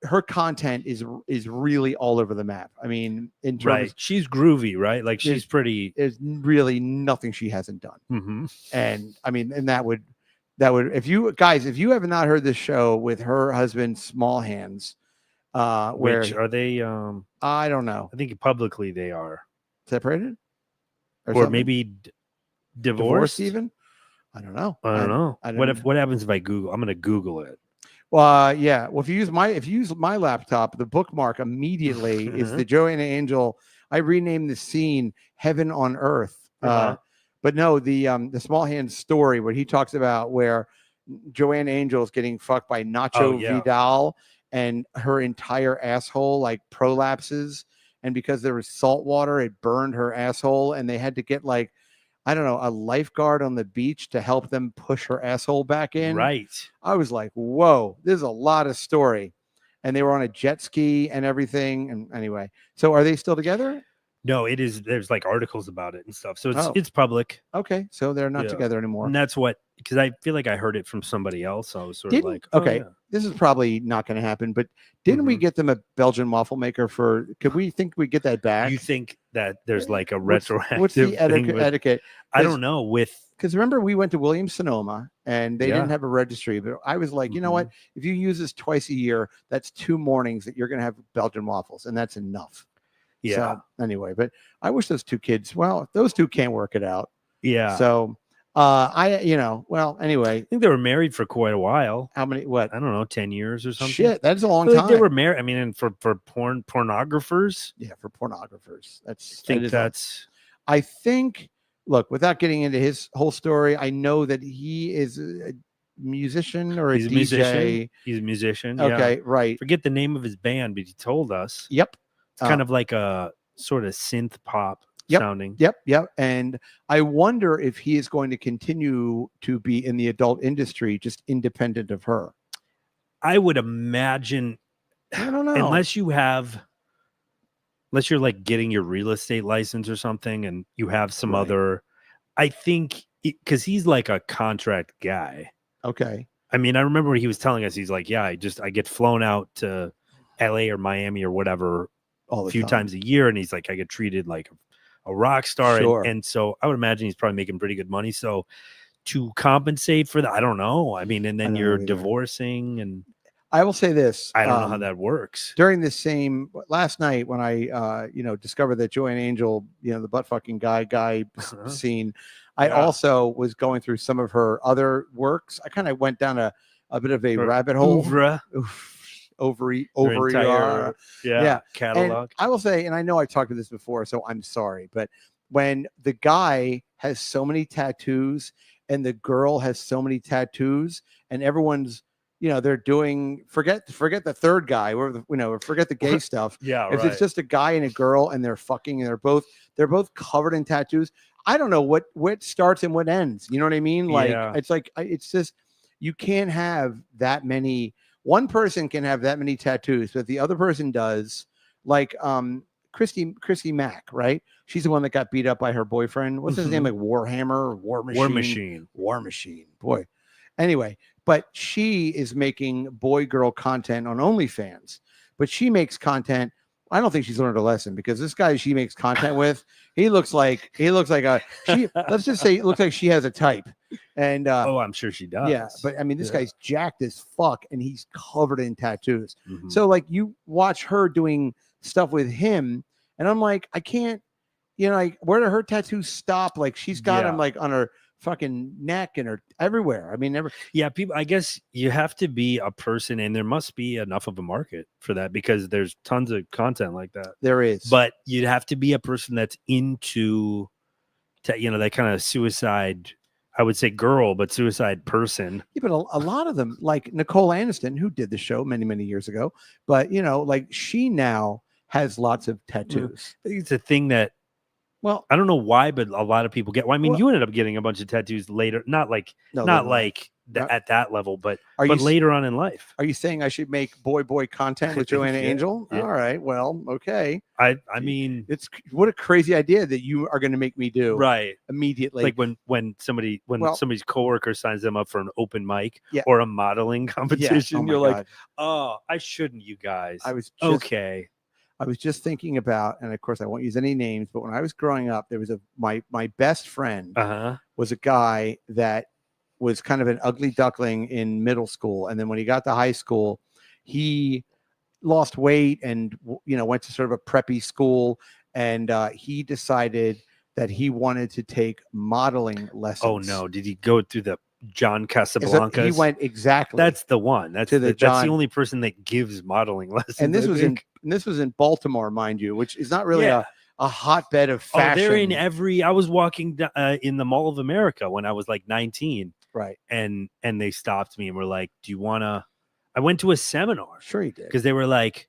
her content is really all over the map. I mean, in terms, she's groovy, right? Like she's pretty. There's really nothing she hasn't done. Mm-hmm. And I mean, and that would, if you have not heard this show with her husband, Small Hands, which are they? I don't know. I think publicly they are separated, or maybe divorced even. I don't know. What happens if I Google? I'm going to Google it. Well, yeah. Well, if you use my laptop, the bookmark immediately is the Joanna Angel. I renamed the scene "Heaven on Earth." But no, the Small Hands story where he talks about where Joanna Angel is getting fucked by Nacho Vidal and her entire asshole like prolapses, and because there was salt water, it burned her asshole, and they had to get like, I don't know, a lifeguard on the beach to help them push her asshole back in. Right. I was like, whoa, there's a lot of story. And they were on a jet ski and everything. And anyway, so are they still together? No, it is. There's like articles about it and stuff. So it's public. Okay. So they're not together anymore. And that's because I feel like I heard it from somebody else. I was sort of like, this is probably not going to happen, but didn't we get them a Belgian waffle maker could we think we get that back? You think that there's like a retroactive what's the etiquette? I don't know because remember we went to Williams Sonoma and they didn't have a registry, but I was like, you know what? If you use this twice a year, that's 2 mornings that you're going to have Belgian waffles, and that's enough. Yeah. So, anyway, but I wish those two kids. Well, those two can't work it out. Yeah. So, anyway, I think they were married for quite a while. How many? What? I don't know, 10 years or something. Shit, that's a long time. They were married. I mean, and for pornographers. Yeah, for pornographers. I think. Look, without getting into his whole story, I know that he is a musician or He's a DJ. Musician. He's a musician. Okay, yeah. right. Forget the name of his band, but he told us. Yep. It's kind of like a sort of synth pop sounding. Yep. And I wonder if he is going to continue to be in the adult industry, just independent of her. I would imagine. I don't know. Unless you have unless you're like getting your real estate license or something, and you have some Right. other. I think because he's like a contract guy. Okay. I mean, I remember he was telling us, he's like, yeah, I get flown out to LA or Miami or whatever All a the few time. times a year, and he's like, I get treated like a rock star, Sure. and so I would imagine he's probably making pretty good money. So to compensate for that, I don't know. I mean, and then you're divorcing, and I will say this: I don't know how that works. During this same last night, when I discovered that Joy and Angel, the butt fucking guy scene, I also was going through some of her other works. I kind of went down a bit of a rabbit hole. Ovary entire catalog. And I will say, and I know I've talked about this before, so I'm sorry, but when the guy has so many tattoos and the girl has so many tattoos, and everyone's they're doing forget the third guy, or forget the gay stuff. If it's just a guy and a girl and they're fucking and they're both covered in tattoos, I don't know what starts and what ends. You know what I mean? It's just you can't have that many. One person can have that many tattoos, but the other person does. Like Christy Mack, right? She's the one that got beat up by her boyfriend. What's his name? Like Warhammer or War Machine? War Machine. Boy. Anyway, but she is making boy-girl content on OnlyFans. But she makes content. I don't think she's learned a lesson, because this guy she makes content with, he looks like let's just say it looks like she has a type. And I'm sure she does. Yeah, but I mean, this guy's jacked as fuck, and he's covered in tattoos. So like, you watch her doing stuff with him, and I'm like, I can't, like, where do her tattoos stop? Like, she's got them like on her fucking neck and her everywhere. I mean, people, I guess you have to be a person, and there must be enough of a market for that, because there's tons of content like that. There is, but you'd have to be a person that's into that kind of suicide, I would say girl, but suicide person. Yeah, but a lot of them, like Nicole Aniston, who did the show many years ago, but like, she now has lots of tattoos. I think it's a thing that, well, I don't know why, but a lot of people get. Well, I mean, you ended up getting a bunch of tattoos later, not at that level, but later on in life. Are you saying I should make boy content with Joanna Angel? Yeah. All right, well, okay. I mean, it's what a crazy idea that you are going to make me do right immediately. Like when somebody's coworker signs them up for an open mic or a modeling competition, you're like, oh, I shouldn't, you guys. I was just thinking about, and of course I won't use any names, but when I was growing up, there was my best friend was a guy that was kind of an ugly duckling in middle school. And then when he got to high school, he lost weight and, went to sort of a preppy school. And he decided that he wanted to take modeling lessons. Oh no. Did he go through the John Casablancas? He went exactly. That's the one. That's the only person that gives modeling lessons. And this was in Baltimore, mind you, which is not really a hotbed of fashion. They're in I was walking in the Mall of America when I was like 19. Right. And they stopped me and were like, do you want to, I went to a seminar. Sure you did. Because they were like,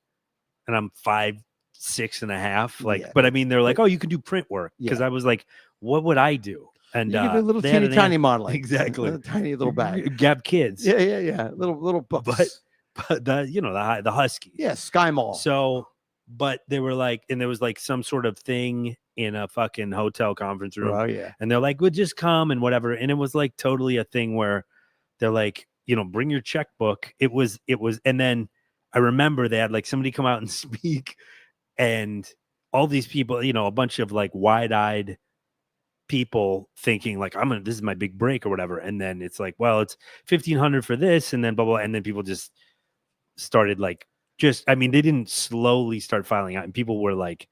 and I'm 5'6.5". Like, but I mean, they're like, oh, you can do print work. Because I was like, what would I do? And you a little tiny modeling. Exactly. A tiny little bag. Gab kids. Yeah. Little books. But the Huskies. Yeah, Sky Mall. So, but they were like, and there was like some sort of thing in a fucking hotel conference room. Oh yeah. And they're like, well, just come and whatever. And it was like totally a thing where they're like, bring your checkbook. It was, and then I remember they had like somebody come out and speak, and all these people, a bunch of like wide-eyed people thinking like, this is my big break or whatever. And then it's like, well, it's $1,500 for this, and then blah, blah. And then people just started like, they didn't slowly start filing out, and people were like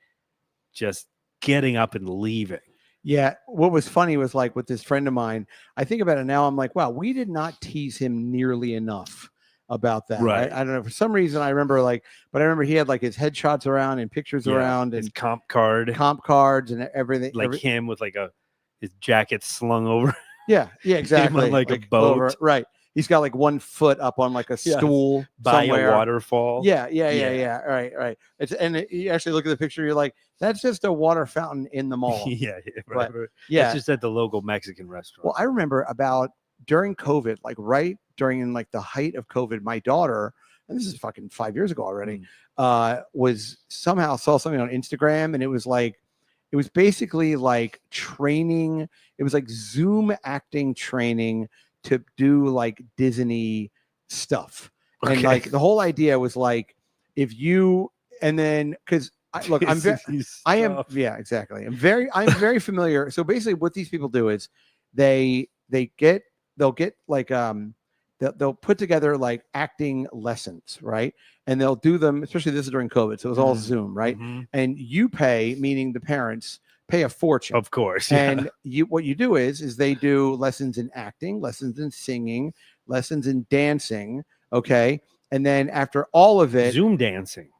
just getting up and leaving. Yeah. What was funny was, like, with this friend of mine, I think about it now, I'm like, wow, we did not tease him nearly enough about that. Right. I don't know. For some reason, I remember he had like his headshots around and pictures around, and his comp cards and everything. Like him with like his jacket slung over. Yeah, exactly. On like a boat. Over, right. He's got like one foot up on like a stool by somewhere. A waterfall. Yeah. Right. You actually look at the picture, you're like, that's just a water fountain in the mall. Right. It's just at the local Mexican restaurant. Well, I remember about during COVID, like right during like the height of COVID, my daughter, and this is fucking 5 years ago already, was somehow saw something on Instagram, and it was basically like training. It was like Zoom acting training to do like Disney stuff. Okay. And like the whole idea was like, if you, and then, cause look, I am, yeah, exactly. I'm very familiar. So basically what these people do is they'll get like, they'll put together like acting lessons, right? And they'll do them, especially this is during COVID. So it was all Zoom, right? And you pay, meaning the parents pay a fortune. Of course. Yeah. And what you do is they do lessons in acting, lessons in singing, lessons in dancing. Okay. And then after all of it, Zoom dancing.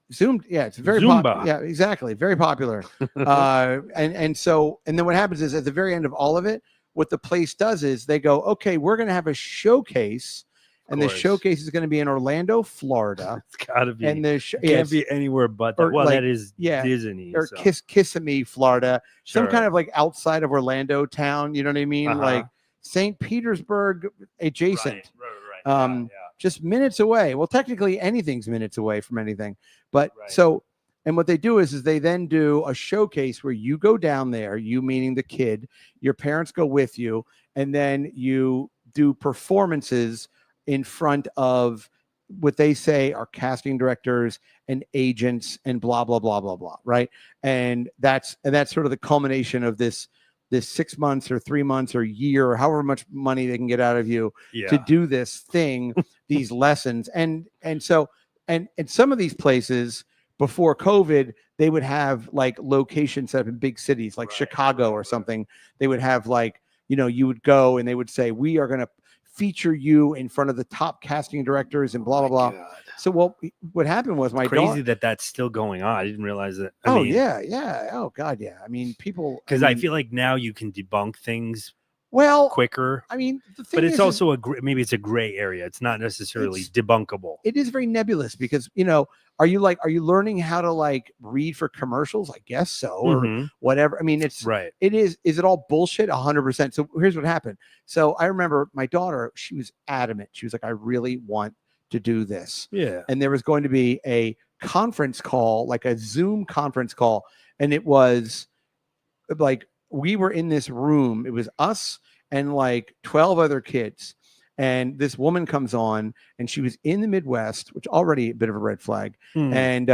Yeah, it's very Zumba. Yeah, exactly. Very popular. And then what happens is at the very end of all of it, what the place does is they go, okay, we're going to have a showcase. And the showcase is going to be in Orlando, Florida. It's got to be. And can't be anywhere but that. Well, like, that is Disney. Or Kissimmee, Florida. Some kind of like outside of Orlando town. You know what I mean? Like St. Petersburg adjacent. Right. Just minutes away. Well, technically anything's minutes away from anything. But and what they do is they then do a showcase where you go down there, you meaning the kid, your parents go with you, and then you do performances in front of what they say are casting directors and agents and blah, blah, blah, blah, blah. Right. And that's sort of the culmination of this 6 months or 3 months or year or however much money they can get out of you to do this thing, these lessons. And some of these places before COVID, they would have like locations set up in big cities like Chicago or something. They would have like, you would go and they would say, we are going to feature you in front of the top casting directors and blah, blah, blah. God. So what happened was my crazy that's still going on. I didn't realize that. Yeah. Oh God. Yeah. I mean, people, because I feel like now you can debunk things quicker. I mean, but it's also maybe it's a gray area. It's not necessarily debunkable. It is very nebulous because, are you learning how to like read for commercials? I guess so, or whatever. I mean, it's right. Is it all bullshit? 100%. So here's what happened. So I remember my daughter, she was adamant. She was like, I really want to do this. Yeah. And there was going to be a conference call, like a Zoom conference call. And it was like, we were in this room. It was us and like 12 other kids. And this woman comes on and she was in the Midwest, which already a bit of a red flag. And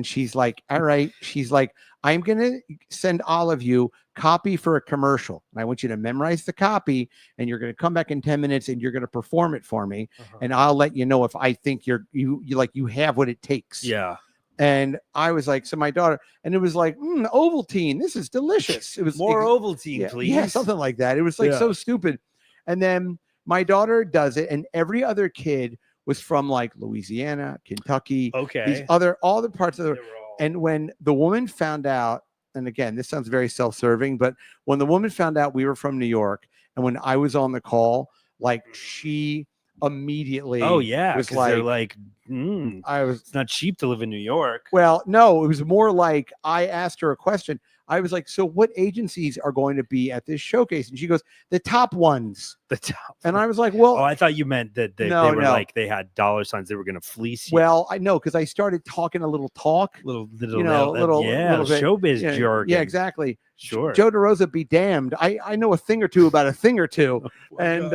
she's like, all right. She's like, I'm going to send all of you copy for a commercial. And I want you to memorize the copy and you're going to come back in 10 minutes and you're going to perform it for me. And I'll let you know if I think you have what it takes. Yeah. And I was like, so my daughter, and it was like, Ovaltine, this is delicious. It was more Ovaltine, please. Yeah, something like that. It was like so stupid. And then my daughter does it, and every other kid was from like Louisiana, Kentucky, all the parts of the. And when the woman found out, and again, this sounds very self-serving, but when the woman found out we were from New York, and when I was on the call, like she immediately, was like, it's not cheap to live in New York. Well, no, it was more like I asked her a question. I was like, so what agencies are going to be at this showcase? And she goes, the top ones. The top. And I was like, well. Oh, I thought you meant that they were like, they had dollar signs. They were going to fleece you. Well, I know, because I started talking a little talk. Little showbiz jargon. Yeah, exactly. Sure. Joe DeRosa be damned. I know a thing or two about a thing or two. And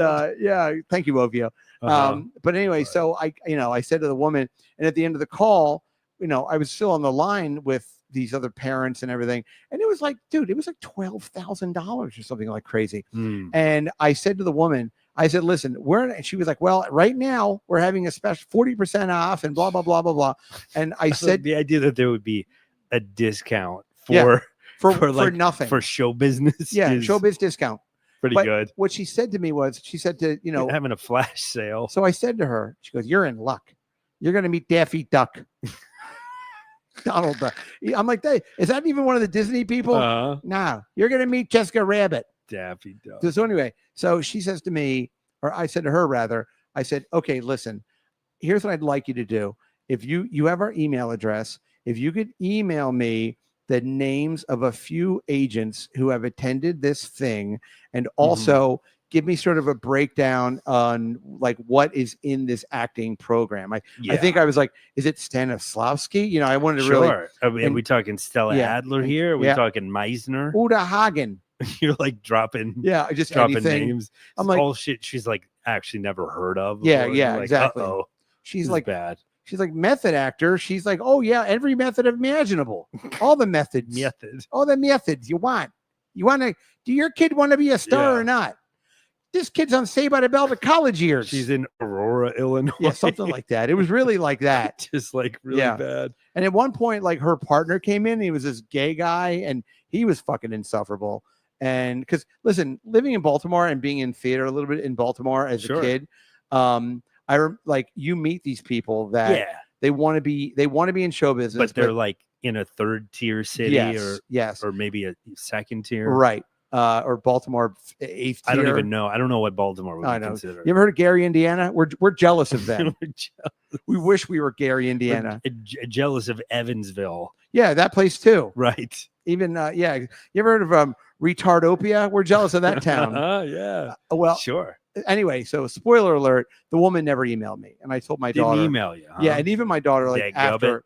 thank you, Ovio. But anyway, so I said to the woman, and at the end of the call, I was still on the line with these other parents and everything. And it was like, dude, it was like $12,000 or something like crazy. And I said to the woman, I said, listen, and she was like, well, right now we're having a special 40% off and blah, blah, blah, blah, blah. And I said, the idea that there would be a discount for nothing, for show business. Yeah. Showbiz discount. Pretty good. What she said to me was, she said to, having a flash sale. So I said to her, she goes, you're in luck. You're going to meet Daffy Duck. Donald Duck. I'm like, hey, is that even one of the Disney people? Nah, you're going to meet Jessica Rabbit. Daffy Duck. So anyway, so she says to me, or I said to her rather, I said, okay, listen, here's what I'd like you to do. If you have our email address, if you could email me the names of a few agents who have attended this thing, and also give me sort of a breakdown on like what is in this acting program. I think I was like, is it Stanislavski? I wanted to really. Are we talking Stella Adler here? Are we talking Meisner? Uda Hagen. You're like dropping just dropping anything. names. I'm like, all shit she's like actually never heard of. Yeah, before. yeah, Like, exactly. Uh-oh, she's this like is bad. She's like method actor. She's like, oh yeah, every method imaginable. All the methods. All the methods you want. You want to, do your kid want to be a star or not? This kid's on Saved by the Bell to college years. She's in Aurora, Illinois. Yeah, something like that. It was really like that. Just like really bad. And at one point, like her partner came in. He was this gay guy, and he was fucking insufferable. And because listen, living in Baltimore and being in theater a little bit in Baltimore as a kid, like you meet these people that they want to be in show business, but they're like in a third tier city or maybe a second tier, right? Or Baltimore 8th tier. I don't even know. I don't know what Baltimore would be considered. You ever heard of Gary, Indiana? We're jealous of them. We wish we were Gary, Indiana. We're jealous of Evansville. Yeah, that place too. Right. Even you ever heard of Retardopia? We're jealous of that town. Yeah. Well, sure. Anyway, so spoiler alert: the woman never emailed me, and I told my daughter. Didn't email you? Huh? Yeah, and even my daughter, like after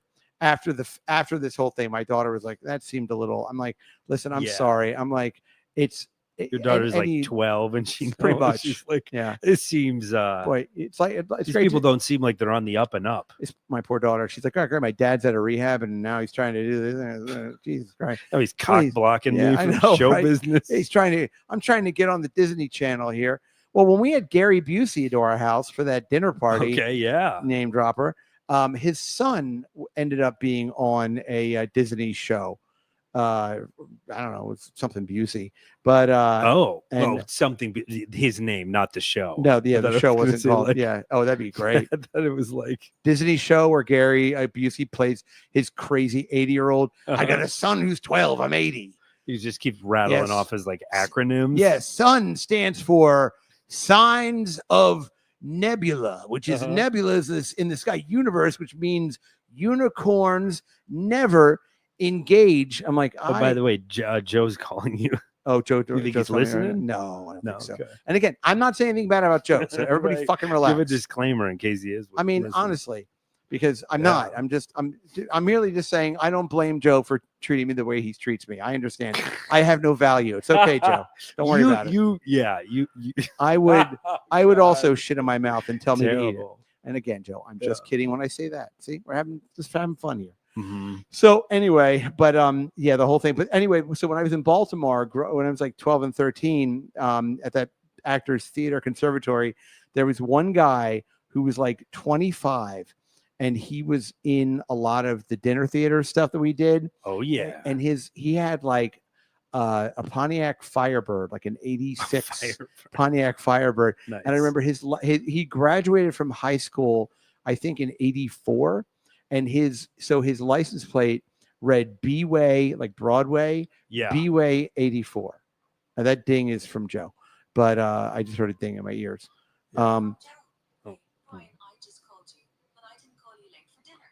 this whole thing, my daughter was like, "That seemed a little." I'm like, "Listen, I'm sorry." I'm like, your daughter's like 12, and she knows. Pretty much. She's like, it seems. Boy, it's like these people don't seem like they're on the up and up. It's my poor daughter. She's like, "Oh, great, my dad's at a rehab, and now he's trying to do this." Jesus Christ! Oh, he's cock blocking me from show business. I'm trying to get on the Disney Channel here. Well, when we had Gary Busey to our house for that dinner party, name dropper, his son ended up being on a Disney show. I don't know, it's something Busey, but something. His name, not the show. No, the show wasn't called. That'd be great. I thought it was like Disney show where Gary Busey plays his crazy 80-year-old. I got a son who's 12. I'm 80. He just keeps rattling off his like acronyms. Yes, son stands for Signs of Nebula, which is nebulas in the sky. Universe, which means unicorns never engage. I'm like, by the way, Joe's calling you. Oh, Joe, you think he's listening? Right? No, I don't think so. Okay. And again, I'm not saying anything bad about Joe, so everybody fucking relax. Give a disclaimer in case he is. I mean, honestly, because I'm not. I'm merely just saying I don't blame Joe for treating me the way he treats me. I understand. I have no value. It's okay, Joe. Don't worry about it. I would also shit in my mouth and tell me to eat it. And again, Joe, I'm just kidding when I say that. See, we're having fun here. Mm-hmm. So anyway, but the whole thing. But anyway, so when I was in Baltimore, when I was like 12 and 13, at that Actors Theater Conservatory, there was one guy who was like 25, and he was in a lot of the dinner theater stuff that we did. Oh yeah, and he had like a Pontiac Firebird, like an 86 Pontiac Firebird. Nice. And I remember he graduated from high school, I think in 84. And his license plate read B-Way, like Broadway, B-Way 84. Now that ding is from Joe, but I just heard a ding in my ears. I just called you, but I didn't call you late for dinner.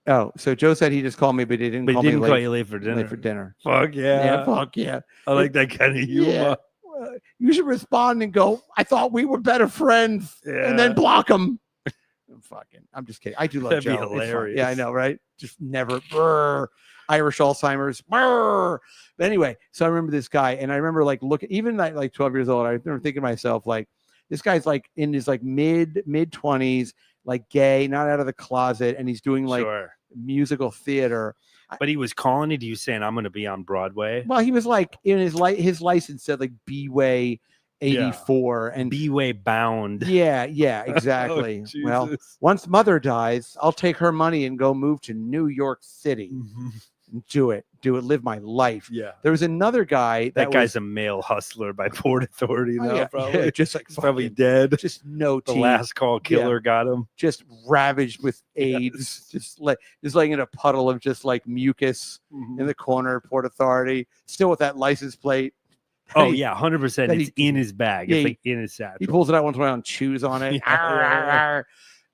Oh, so Joe said he just called me, but he didn't call me late. Call you late for dinner. Late for dinner. Fuck yeah. Yeah, fuck yeah. I like that kind of humor. Yeah. You should respond and go, I thought we were better friends, and then block him. I'm just kidding. I do love That'd Joe. Be hilarious. Yeah, I know, right? Just never Irish Alzheimer's. But anyway, so I remember this guy, and I remember like looking, even at like 12 years old, I remember thinking to myself, like, this guy's like in his like mid 20s, like gay, not out of the closet, and he's doing like musical theater. But he was calling it. You saying I'm going to be on Broadway? Well, he was like in his license said like B-Way 84 and B-Way bound. Yeah, exactly. Oh, well, once mother dies, I'll take her money and go move to New York City. Mm-hmm. Do it, live my life. Yeah. There was another guy that guy's a male hustler by Port Authority now. Probably. Yeah, just like he's probably dead. Just no the teeth. Last call killer got him. Just ravaged with AIDS. Just like in a puddle of just like mucus in the corner. Port Authority, still with that license plate. Oh yeah, 100%. It's in his bag. It's like in his satchel. He pulls it out once in a while and chews on it.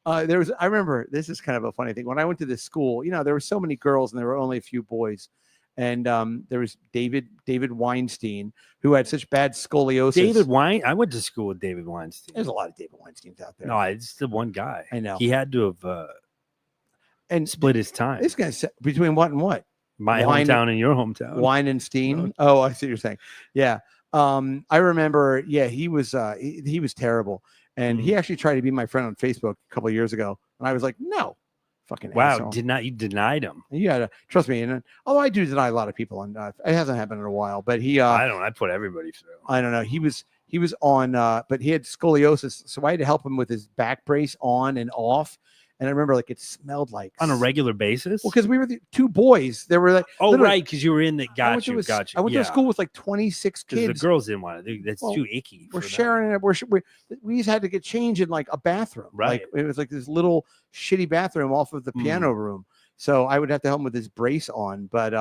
I remember this is kind of a funny thing. When I went to this school, there were so many girls and there were only a few boys. And there was David Weinstein, who had such bad scoliosis. I went to school with David Weinstein. There's a lot of David Weinsteins out there. No, it's the one guy. I know. He had to have And split his time. This guy's between what and what? My Wine- hometown and your hometown. Wine and Steen. Oh, I see what you're saying. Yeah. I remember. Yeah, he was terrible, and he actually tried to be my friend on Facebook a couple of years ago, and I was like, no, fucking Wow, asshole. you denied him? You gotta trust me. And although I do deny a lot of people, and it hasn't happened in a while, but he. I put everybody through. I don't know. He was on, but he had scoliosis, so I had to help him with his back brace on and off. And I remember, like, it smelled like On a regular basis? Well, because we were the two boys. There were like, oh, literally- right, because you were in the I went gotcha. I went to a school with like 26 because kids. the girls didn't want to. That's Well, too icky. We're for them. sharing it. We just had to get changed in like a bathroom. Right. Like, it was like this little shitty bathroom off of the piano room. So I would have to help him with his brace on. But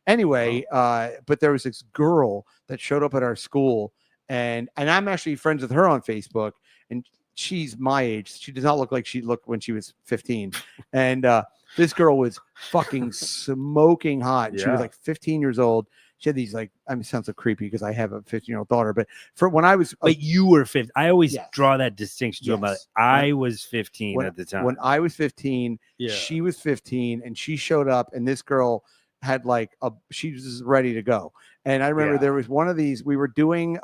anyway, but there was this girl that showed up at our school, and I'm actually friends with her on Facebook, and she's my age. She does not look like she looked when she was 15. And this girl was fucking smoking hot. She was Yeah. like 15 years old. She had these like, I mean, it sounds so creepy because I have a 15-year-old daughter, but for when I was, But you were 15. I always Yes. draw that distinction to about it. Yes. I was 15 when, at the time. when I was 15, Yeah. she was 15, and she showed up, and this girl had like she was ready to go. And I remember Yeah. there was one of these, we were doing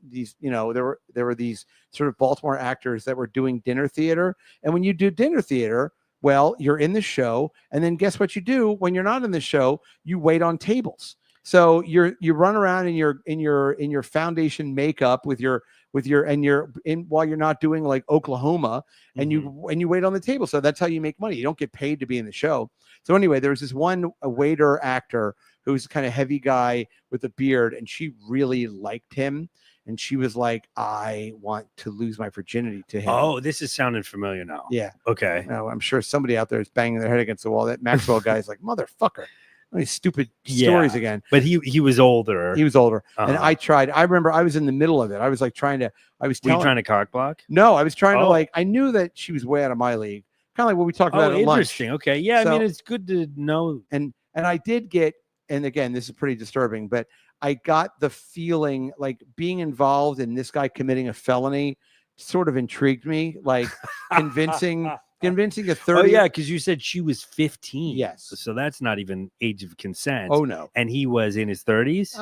these, there were these sort of Baltimore actors that were doing dinner theater. And when you do dinner theater, well, you're in the show, and then guess what you do when you're not in the show? You wait on tables. So you run around in your foundation makeup with your and you're in while you're not doing like Oklahoma, and you wait on the table. So that's how you make money. You don't get paid to be in the show. So anyway, there was this one waiter actor who was kind of heavy guy with a beard, and she really liked him. And she was like, I want to lose my virginity to him. Oh, this is sounding familiar now. Yeah. Okay. No, I'm sure somebody out there is banging their head against the wall. That Maxwell guy is like, motherfucker. These stupid Yeah. stories again. But he was older. He was older. And Uh-huh. I remember I was in the middle of it. I was like Were you telling, trying to cock block? no, I was trying to Oh. like, I knew that she was way out of my league. Kind of like what we talked about Oh, at lunch. interesting. Okay. Yeah. So- I mean, it's good to know. And I did get, and again, this is pretty disturbing, but I got the feeling like being involved in this guy committing a felony sort of intrigued me, like convincing a 30. Oh, yeah. Because you said she was 15. Yes. So that's not even age of consent. Oh no. And he was in his 30s?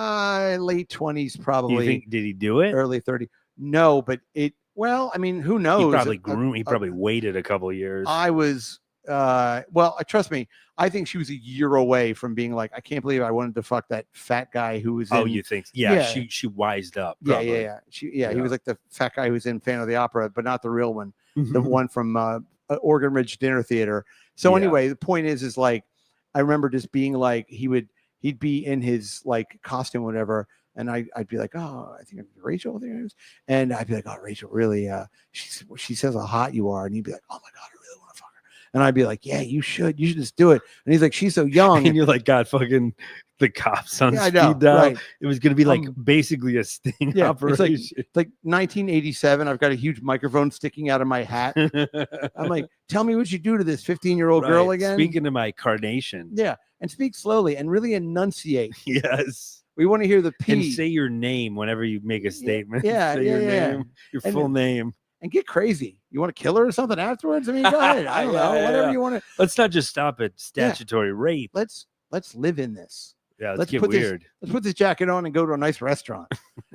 Late 20s, Do you probably think, did he do it? early 30. No, but well, I mean, who knows? He probably he probably waited a couple of years. I was trust me, I think she was a year away from being like, I can't believe I wanted to fuck that fat guy who was Oh, in, you think? Yeah, Yeah. she wised up. yeah, Probably. yeah. He Yeah. was like the fat guy who was in Phantom of the Opera, but not the real one, the Mhm. one from Oregon Ridge Dinner Theater. So Yeah. anyway, the point is like, I remember just being like, he'd be in his like costume, whatever. And I'd be like, oh, I think it's Rachel. I think it is. And I'd be like, oh, Rachel, really? She says how hot you are. And he'd be like, oh my God, I really want to fuck her. And I'd be like, yeah, you should just do it. And he's like, she's so young. And you're like, God, fucking the cops on Yeah, I know, speed dial. right. It was going to be like Um, basically a sting yeah, it's like- operation. It's like 1987. I've got a huge microphone sticking out of my hat. I'm like, tell me what you do to this 15-year-old girl Right. again. Speaking of my carnation. Yeah. And speak slowly and really enunciate. Yes. We want to hear the P. And say your name whenever you make a statement. yeah, say yeah, your yeah. name, your And- full name. and get crazy. You want to kill her or something afterwards? I mean, go ahead. I don't know. Yeah, Whatever yeah. you want to. Let's not just stop at statutory rape. Let's live in this. Yeah, let's let's get put this- weird. Let's put this jacket on and go to a nice restaurant.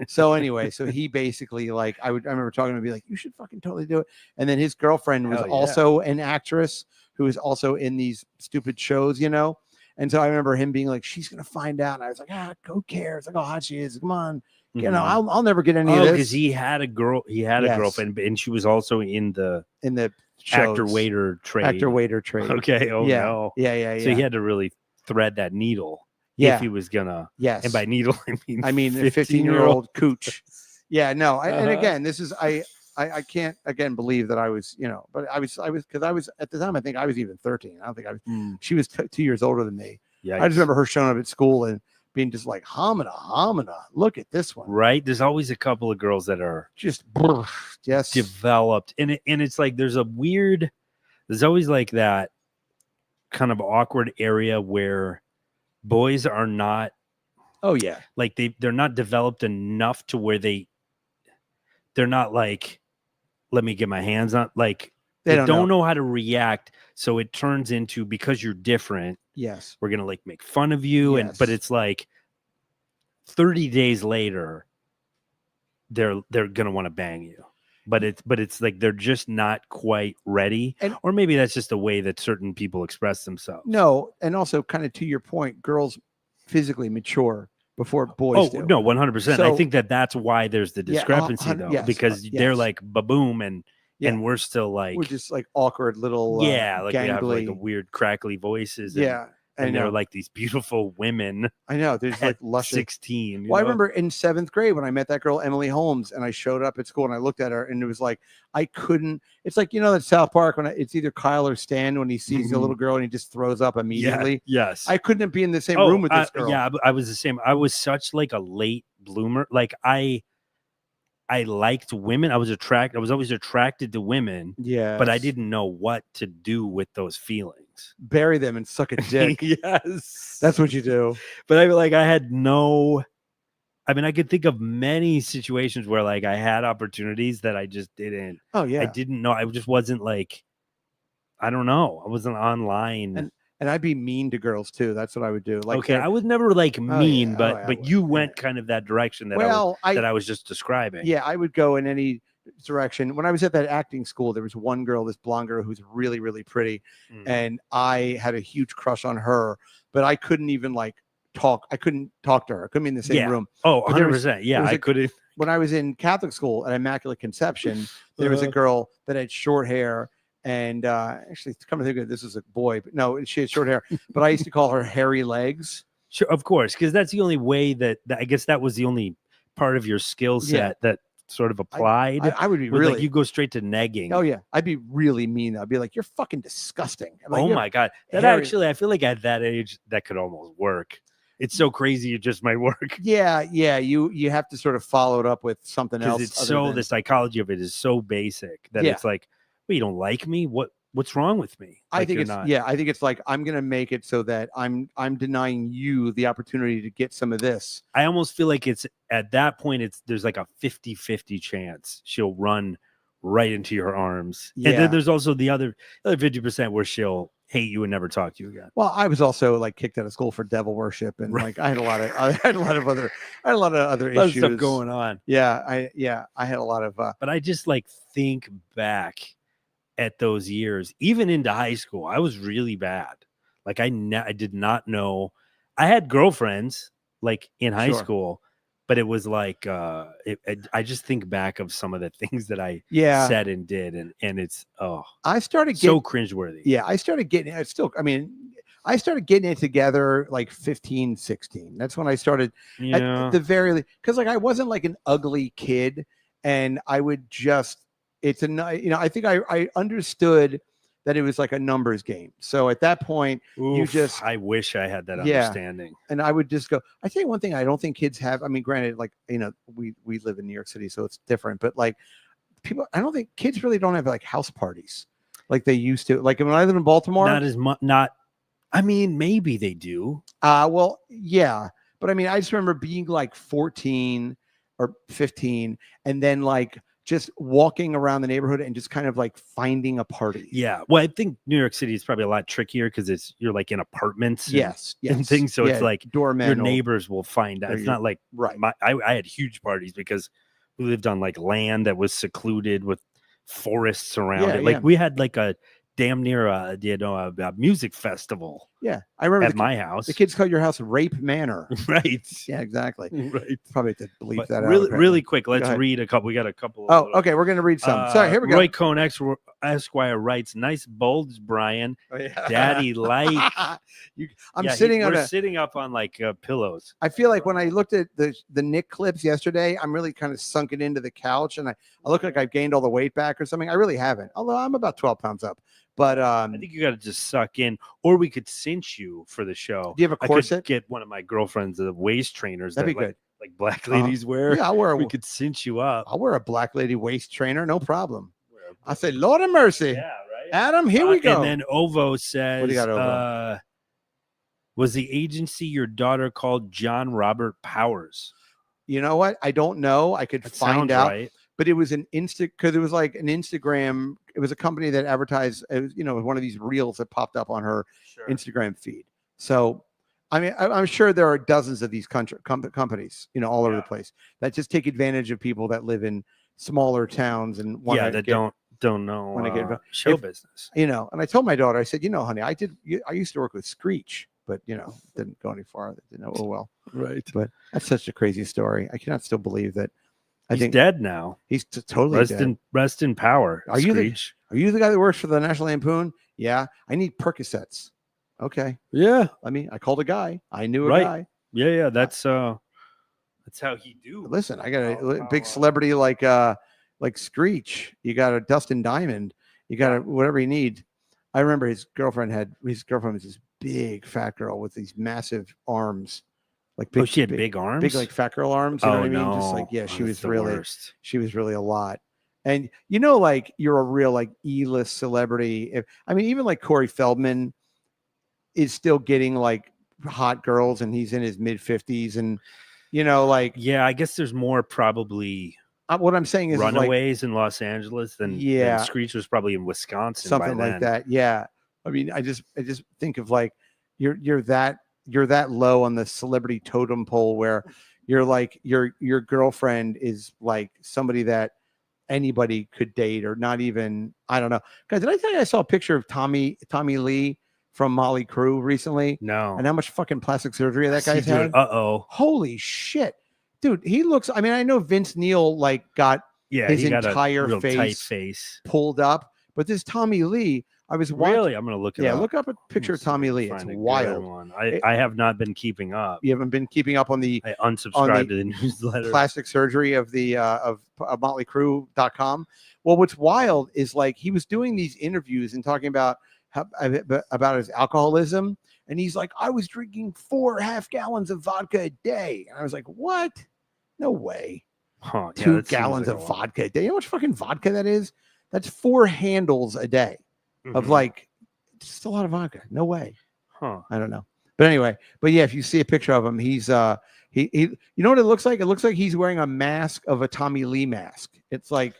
So anyway, so he basically like I remember talking to him and be like, you should fucking totally do it. And then his girlfriend was Hell yeah. also an actress who was also in these stupid shows, you know. And so I remember him being like, she's gonna find out. And I was like, who cares? Like, how hot she is. Come on. You know, Mhm. I'll never get any of Oh, this because he had a girl. He had a Yes. girlfriend, and she was also in the in the actor shows. waiter trade. Actor waiter trade. Okay. Oh yeah. no. Yeah. So he had to really thread that needle Yeah. if he was gonna. Yes. And by needle, I mean, a 15-year-old cooch. Yeah, no. And again, this is I can't again believe that I was, you know, but I was because I was at the time I think I was even 13. I don't think I was. She was 2 years older than me. Yeah. I just remember her showing up at school and being just like homina. Look at this one. Right. There's always a couple of girls that are Just yes. developed, and it's like there's always like that kind of awkward area where boys are not Oh yeah. like they're not developed enough to where they're not like, let me get my hands on, like They they don't know. know how to react. So it turns into, because you're different, Yes. we're gonna like make fun of you. But Yes. it's like 30 days later, they're gonna want to bang you. But it's like they're just not quite ready. Or maybe that's just the way that certain people express themselves. No, and also kind of to your point, girls physically mature before boys do. No, 100%. So- I think that's why there's the discrepancy though, yes, because they're yes. like ba-boom and Yeah. we're still like, We're just like awkward little like we have like a gangly. weird crackly voices. Yeah. And I they're know. like these beautiful women I know. There's like at luscious. 16. Well, I remember in 7th grade when I met that girl, Emily Holmes, and I showed up at school and I looked at her and it was like, I couldn't. It's like, you know, that South Park when it's either Kyle or Stan when he sees the little girl and he just throws up immediately. Yes. I couldn't be in the same room with this girl. Yeah, I was the same. I was such like a late bloomer. Like I liked women. I was always attracted to women. Yeah. But I didn't know what to do with those feelings. Bury them and suck a dick. Yes. That's what you do. But I had no. I mean, I could think of many situations where like I had opportunities that I just didn't. Oh yeah. I didn't know. I just wasn't like, I don't know. I wasn't online. And I'd be mean to girls too. That's what I would do. Like, okay, I was never like mean, yeah. but you went kind of that direction that I was just describing. Yeah, I would go in any direction. When I was at that acting school, there was one girl, this blonde girl who's really, really pretty, and I had a huge crush on her, but I couldn't even like talk. I couldn't talk to her. I couldn't be in the same room. Oh, 100%. Yeah, I couldn't. When I was in Catholic school at Immaculate Conception, there was a girl that had short hair. And actually, come to think of it, this is a boy, but no, she had short hair. But I used to call her hairy legs. Sure, of course, because that's the only way that I guess that was the only part of your skill set that sort of applied. I would be really. Like you go straight to negging. Oh yeah, I'd be really mean. I'd be like, "You're fucking disgusting." Like, oh my god, that hairy. Actually, I feel like at that age that could almost work. It's so crazy, it just might work. Yeah. You have to sort of follow it up with something else. It's so the psychology of it is so basic that it's like, well, you don't like me? What's wrong with me? I Like think it's I think it's like I'm gonna make it so that I'm denying you the opportunity to get some of this. I almost feel like it's at that point there's like a 50-50 chance she'll run right into your arms. Yeah. And then there's also the other 50% where she'll hate you and never talk to you again. Well, I was also like kicked out of school for devil worship, and like I had a lot of other issues stuff going on. Yeah, I had a lot of. But I just like think back at those years, even into high school, I was really bad. Like I did not know. I had girlfriends like in high school, but it was like I just think back of some of the things that I said and did, and it's I started getting so cringeworthy. Yeah, I started getting it. I started getting it together like 15, 16. That's when I started at the very, because like I wasn't like an ugly kid, and I would just. I think I understood that it was like a numbers game. So at that point, I wish I had that understanding. And I would just go, I tell you one thing I don't think kids have. I mean, granted, like, we live in New York City, so it's different, but like I don't think kids really don't have like house parties like they used to. Like when I lived in Baltimore, not as much, I mean, maybe they do. Well, yeah. But I mean, I just remember being like 14 or 15 and then like just walking around the neighborhood and just kind of like finding a party. Yeah. Well, I think New York City is probably a lot trickier because you're like in apartments and things. So it's like doormen, your neighbors will find out. It's not like I had huge parties because we lived on like land that was secluded with forests around it. Like we had like a damn near a music festival. Yeah, I remember at my house. The kids called your house Rape Manor. Right. Yeah, exactly. Right. Probably have to bleep that out. Really quick. Let's read a couple. We got a couple. Okay. We're gonna read some. Sorry. Here we go. Roy Cohn Esquire writes, "Nice bulge, Brian. Daddy like." We're sitting up on like pillows. I feel like when I looked at the Nick clips yesterday, I'm really kind of sunken into the couch, and I look like I've gained all the weight back or something. I really haven't, although I'm about 12 pounds up. But I think you got to just suck in, or we could cinch you for the show. Do you have a corset? I could get one of my girlfriend's waist trainers. That'd be good. Like black ladies wear. Yeah, we could cinch you up. I'll wear a black lady waist trainer, no problem. I say, Lord of mercy. Yeah, right. Adam, here we go. And then Ovo says, what do you got, Ovo? Was the agency your daughter called John Robert Powers? You know what? I don't know. I could That find sounds out. right. But it was because it was like an Instagram. It was a company that advertised, it was, one of these reels that popped up on her Instagram feed. So, I mean, I'm sure there are dozens of these companies, all over the place that just take advantage of people that live in smaller towns and don't know show business. And I told my daughter, I said, honey, I used to work with Screech, but didn't go any farther. Oh well, Right. But that's such a crazy story. I cannot still believe that. He's dead now. He's totally dead. Rest in power. Are you the guy that works for the National Lampoon? Yeah. I need Percocets. Okay. Yeah. I called a guy. I knew a guy. Yeah. That's how he do. Listen, I got a big celebrity like Screech. You got a Dustin Diamond. You got whatever you need. I remember his girlfriend was this big fat girl with these massive arms. Like big, she had big arms, big like fat girl arms. You know what I mean? No. Just like she was worst. She was really a lot. And like you're a real like E-list celebrity. Even like Corey Feldman is still getting like hot girls, and he's in his mid 50s, and I guess there's more probably. What I'm saying is runaways in Los Angeles than Screech was probably in Wisconsin, something like that. Yeah, I just think of like you're that low on the celebrity totem pole where you're like your girlfriend is like somebody that anybody could date, or not even, I don't know. Guys, did I tell you I saw a picture of Tommy Lee from Motley Crue recently? No. And how much fucking plastic surgery that guy's had? Holy shit. Dude, he looks, I know Vince Neil like got his entire face pulled up, but this Tommy Lee, I was watching. Really? I'm going to look it up. Yeah, look up a picture of Tommy Lee. It's wild. I have not been keeping up. You haven't been keeping up on the. I unsubscribed to the newsletter. Plastic surgery of the of MotleyCrue.com. Well, what's wild is like he was doing these interviews and talking about his alcoholism, and he's like, I was drinking 4 half gallons of vodka a day, and I was like, what? No way. 2 gallons of vodka a day. You know how much fucking vodka that is? That's 4 handles a day. Of like just a lot of vodka. No way. I don't know. But anyway, yeah, if you see a picture of him, he's he you know what it looks like? It looks like he's wearing a mask of a Tommy Lee mask. It's like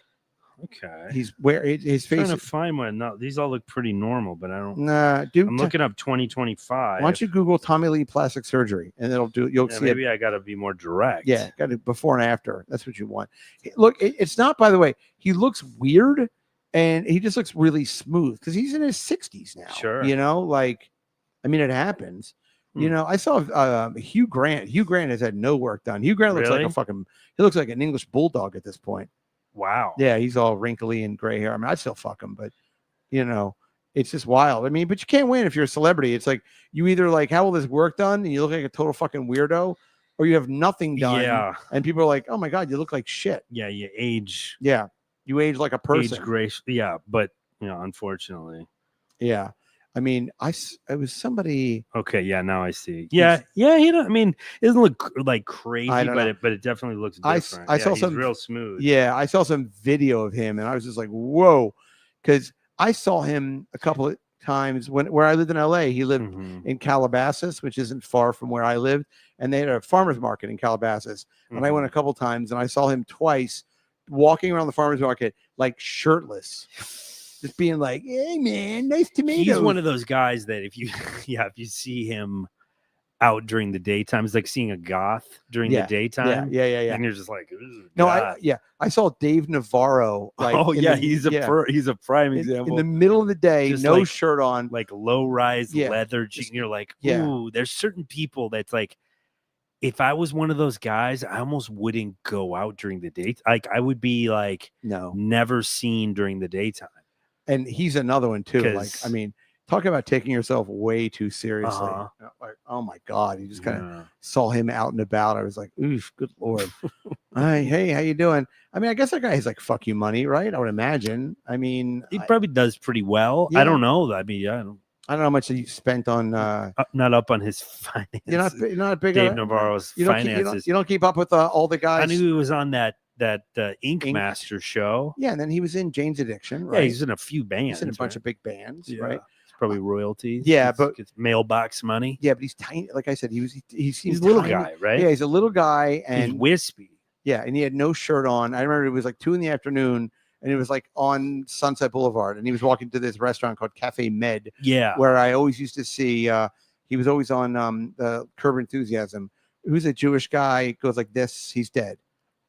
he's wearing his face. I'm trying to find one. No, these all look pretty normal, but I don't. Nah, dude. I'm looking up 2025. Why don't you Google Tommy Lee plastic surgery, and you'll see. Maybe I got to be more direct. Yeah, got it before and after. That's what you want. Look, it's not. By the way, he looks weird. And he just looks really smooth because he's in his 60s now. Sure. It happens. I saw Hugh Grant. Hugh Grant has had no work done. Hugh Grant looks like he looks like an English bulldog at this point. Wow. Yeah, he's all wrinkly and gray hair. I'd still fuck him, but it's just wild. But you can't win if you're a celebrity. It's like you either like have all this work done and you look like a total fucking weirdo, or you have nothing done. Yeah. And people are like, oh my God, you look like shit. Yeah, you age. Yeah. You age like a person. Age grace. Yeah, but unfortunately. Yeah. It was somebody. Okay, yeah, now I see. Yeah. It doesn't look like crazy, but it definitely looks different. I saw some real smooth. Yeah, I saw some video of him and I was just like, whoa. Because I saw him a couple of times where I lived in LA. He lived in Calabasas, which isn't far from where I lived, and they had a farmer's market in Calabasas. And I went a couple times and I saw him twice walking around the farmer's market like shirtless, just being like, hey man, nice tomatoes. He's one of those guys that if you see him out during the daytime, it's like seeing a goth during the daytime. Yeah. And you're just like, no, I saw Dave Navarro. Like, he's a prime example. In the middle of the day, just no shirt on, like low-rise leather jeans. You're like, ooh, there's certain people that's like, if I was one of those guys, I almost wouldn't go out during the day. Like I would be like, never seen during the daytime. And he's another one too. Like, talk about taking yourself way too seriously. Like, oh my God, you just kind of saw him out and about. I was like, oof, good Lord. Hey, how you doing? I guess that guy has like fuck you money, right? I would imagine. He probably does pretty well. Yeah. I don't know. I don't know how much he spent on. Not up on his finances. You're not big. Dave Navarro's finances. You don't keep up with all the guys. I knew he was on that Ink Master show. Yeah, and then he was in Jane's Addiction. Right? Yeah, he's in a few bands. He's in a bunch of big bands, right? Probably royalties. Yeah, It's- but- it's mailbox money. Yeah, but he's tiny. Like I said, he seems He's a little tiny. guy, right? Yeah, he's a little guy, He's and wispy. yeah, and he had no shirt on. I remember it was like 2 PM, and it was like on Sunset Boulevard, and he was walking to this restaurant called Cafe Med, Yeah. where I always used to see. He was always on the Curb Enthusiasm. Who's a Jewish guy? Goes like this. He's dead.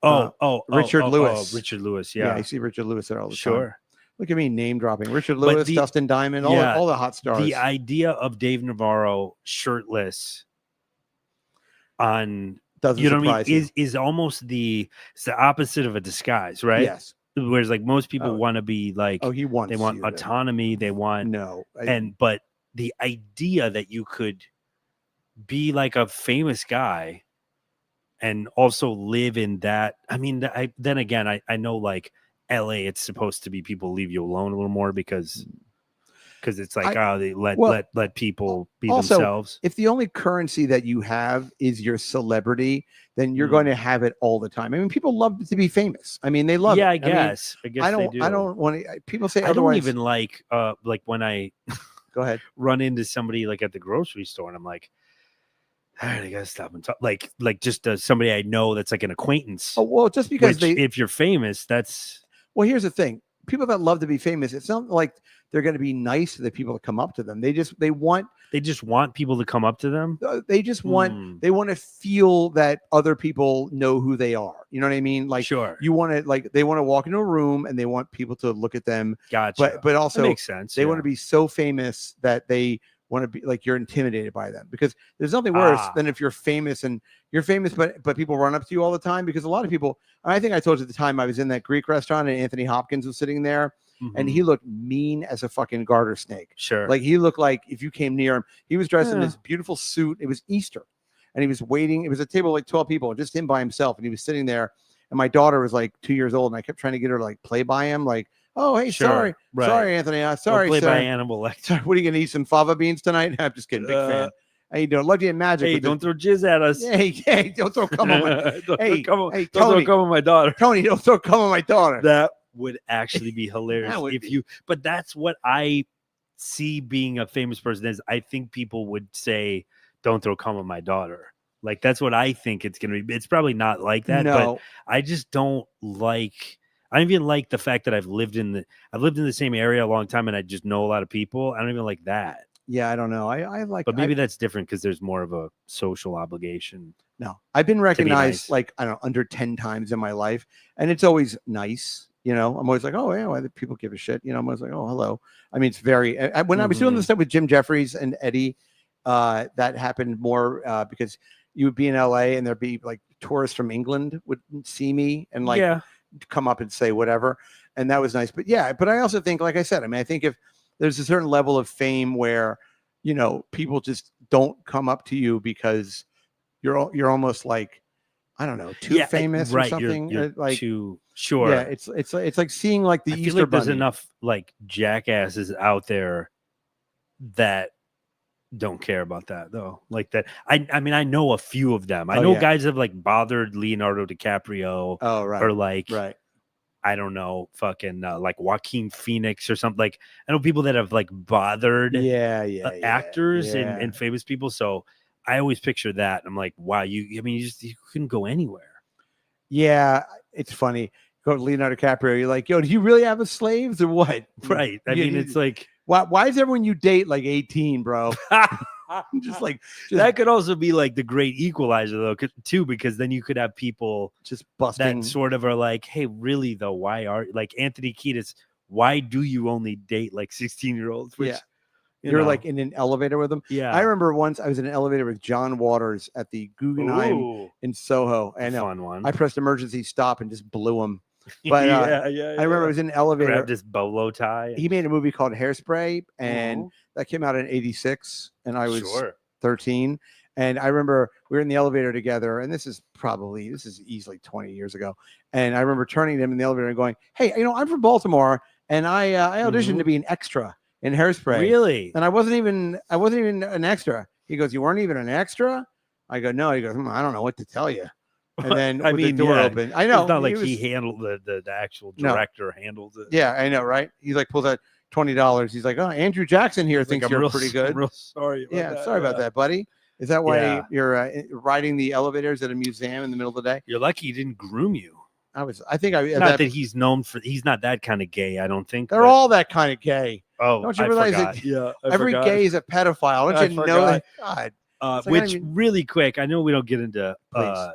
Richard Lewis. Richard Lewis. Yeah, I Yeah. see Richard Lewis there all the time. Sure. Look at me name dropping. Richard But Lewis, Dustin Diamond, all the hot stars. The idea of Dave Navarro shirtless on Doesn't you know what I surprise mean is almost it's the opposite of a disguise, right? Yes. Whereas like most people Oh. want to be like Oh, he wants. they want you to- autonomy, they want No. but the idea that you could be like a famous guy and also live in that. I mean, then again, I know like LA, it's supposed to be people leave you alone a little more because it's like they let people be also, themselves. if the only currency that you have is your celebrity, then you're going to have it all the time. I mean, people love to be famous. I mean, they love it. Yeah, I mean, guess. I guess they do. I don't want to. People say I don't otherwise. even like when I Go ahead. run into somebody like at the grocery store and I'm like, all right, I gotta stop and talk. Like just somebody I know that's like an acquaintance. Oh well, just because if you're famous, that's well. Here's the thing: people that love to be famous, it's not like they're going to be nice to the people that come up to them. They just want people to come up to them. they just want they want to feel that other people know who they are. You know what I mean? Like Sure. you want to like they want to walk into a room and they want people to look at them. Gotcha. But also that makes sense. they want to be so famous that they want to be like you're intimidated by them, because there's nothing worse than if you're famous but people run up to you all the time, because a lot of people, I think I told you at the time I was in that Greek restaurant and Anthony Hopkins was sitting there and he looked mean as a fucking garter snake. Sure. Like he looked like if you came near him, he was dressed in this beautiful suit. It was Easter and he was waiting. It was a table of like 12 people, just him by himself. And he was sitting there and my daughter was like 2 years old and I kept trying to get her to like play by him. Like, oh, hey, Sure, right. sorry, Anthony. Sorry, play sir. by Animal Lecter. Sorry, what are you going to eat? Some fava beans tonight? I'm just kidding. Big fan. How you doing? Love you in Magic. Hey, don't throw jizz at us. Hey, don't throw cum on my Don't throw Tony. cum on my daughter. Tony, don't throw cum on my daughter. That would actually be hilarious That would if be. you. But that's what I see being a famous person is. I think people would say, "Don't throw cum on my daughter." Like that's what I think it's gonna be. It's probably not like that, No. but I just don't like. I don't even like the fact that I've lived in the same area a long time and I just know a lot of people. I don't even like that. Yeah, I don't know. I like, But maybe that's different because there's more of a social obligation. no. I've been recognized nice. like I don't know under 10 times in my life, and it's always nice. You know, I'm always like, oh yeah, why do people give a shit? You know, I'm always like, oh hello. I mean, it's very. When I was doing this stuff with Jim Jeffries and Eddie, that happened more because you would be in LA and there'd be like tourists from England would see me and like come up and say whatever, and that was nice. But yeah, but I also think, like I said, I mean, I think if there's a certain level of fame where you know people just don't come up to you because you're almost like I don't know too famous or something. You're like too sure. yeah, it's like seeing like the I Easter feel like there's Bunny. enough like jackasses out there that don't care about that though. Like that. I mean, I know a few of them. I know guys that have like bothered Leonardo DiCaprio. Oh right. Or like Right. I don't know, fucking like Joaquin Phoenix or something. Like I know people that have like bothered actors and famous people. So I always picture that. I'm like, wow, you couldn't go anywhere. Yeah, it's funny. Go to Leonardo DiCaprio. You're like, yo, do you really have a slaves or what? Right. I mean, it's like why is everyone you date like 18, bro? just that could also be like the great equalizer though, too, because then you could have people just busting that sort of are like, hey, really though, why are like Anthony Kiedis? Why do you only date like 16-year-olds? Which, you're like in an elevator with them. Yeah, I remember once I was in an elevator with John Waters at the Guggenheim in Soho, and fun one. I pressed emergency stop and just blew him. But I remember I was in an elevator. Grabbed this bolo tie. He made a movie called Hairspray, and that came out in '86, and I was 13. And I remember we were in the elevator together, and this is easily 20 years ago. And I remember turning to him in the elevator and going, "Hey, you know, I'm from Baltimore, and I auditioned to be an extra in Hairspray." Really? And I wasn't even an extra. He goes, "You weren't even an extra?" I go, "No." He goes, "I don't know what to tell you." And then the door opened. I know. It's not like he handled the actual director handled it. Yeah, I know, right? He's like pulls out, $20. He's like, oh, Andrew Jackson here thinks I'm you're real, pretty good. Real sorry. About Yeah, that. sorry about that, buddy. Is that why Yeah. you're riding the elevators at a museum in the middle of the day? You're lucky he didn't groom you. I think Not that he's known for. He's not that kind of gay. I don't think they're but- all that kind of gay. Oh, Don't you I realize forgot. that Yeah, every gay is a pedophile? Don't you know that? God. It's like, Which really quick. I know we don't get into Please.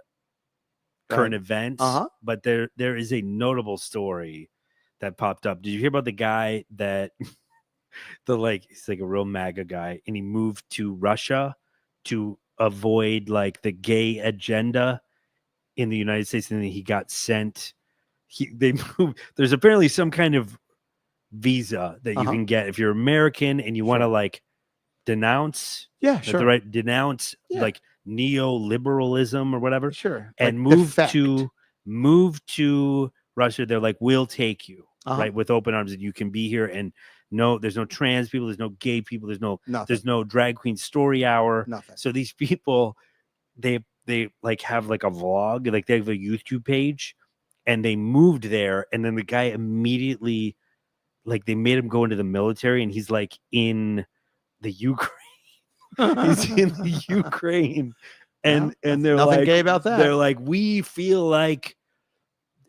current events, Uh-huh. but there is a notable story that popped up. Did you hear about the guy that he's like a real MAGA guy, and he moved to Russia to avoid like the gay agenda in the United States, and then he got sent. They moved. There's apparently some kind of visa that you can get if you're American and you want to like denounce. Yeah, That's sure. the right denounce Yeah. like neoliberalism or whatever. Sure. And Like move to Russia. They're like, we'll take you right with open arms, and you can be here. And no, there's no trans people, there's no gay people, Nothing. there's no drag queen story hour. Nothing. So these people, they like have like a vlog, like they have a YouTube page, and they moved there, and then the guy immediately, like, they made him go into the military, and he's like in the Ukraine. He's in the Ukraine, and they're nothing like gay about that. They're like, we feel like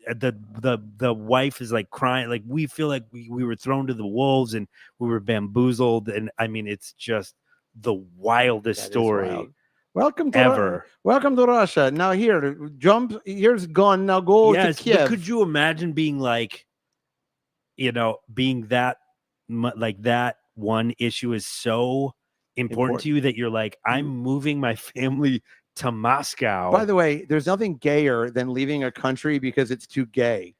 the wife is like crying, like we feel like we were thrown to the wolves and we were bamboozled, and I mean it's just the wildest story. Wild. Welcome to ever. Welcome to Russia. Now here, jump. Here's gun. Now go to Yes, Kiev. but could you imagine being like, being that like that one issue is so important to you that you're like, I'm moving my family to Moscow. By the way, there's nothing gayer than leaving a country because it's too gay.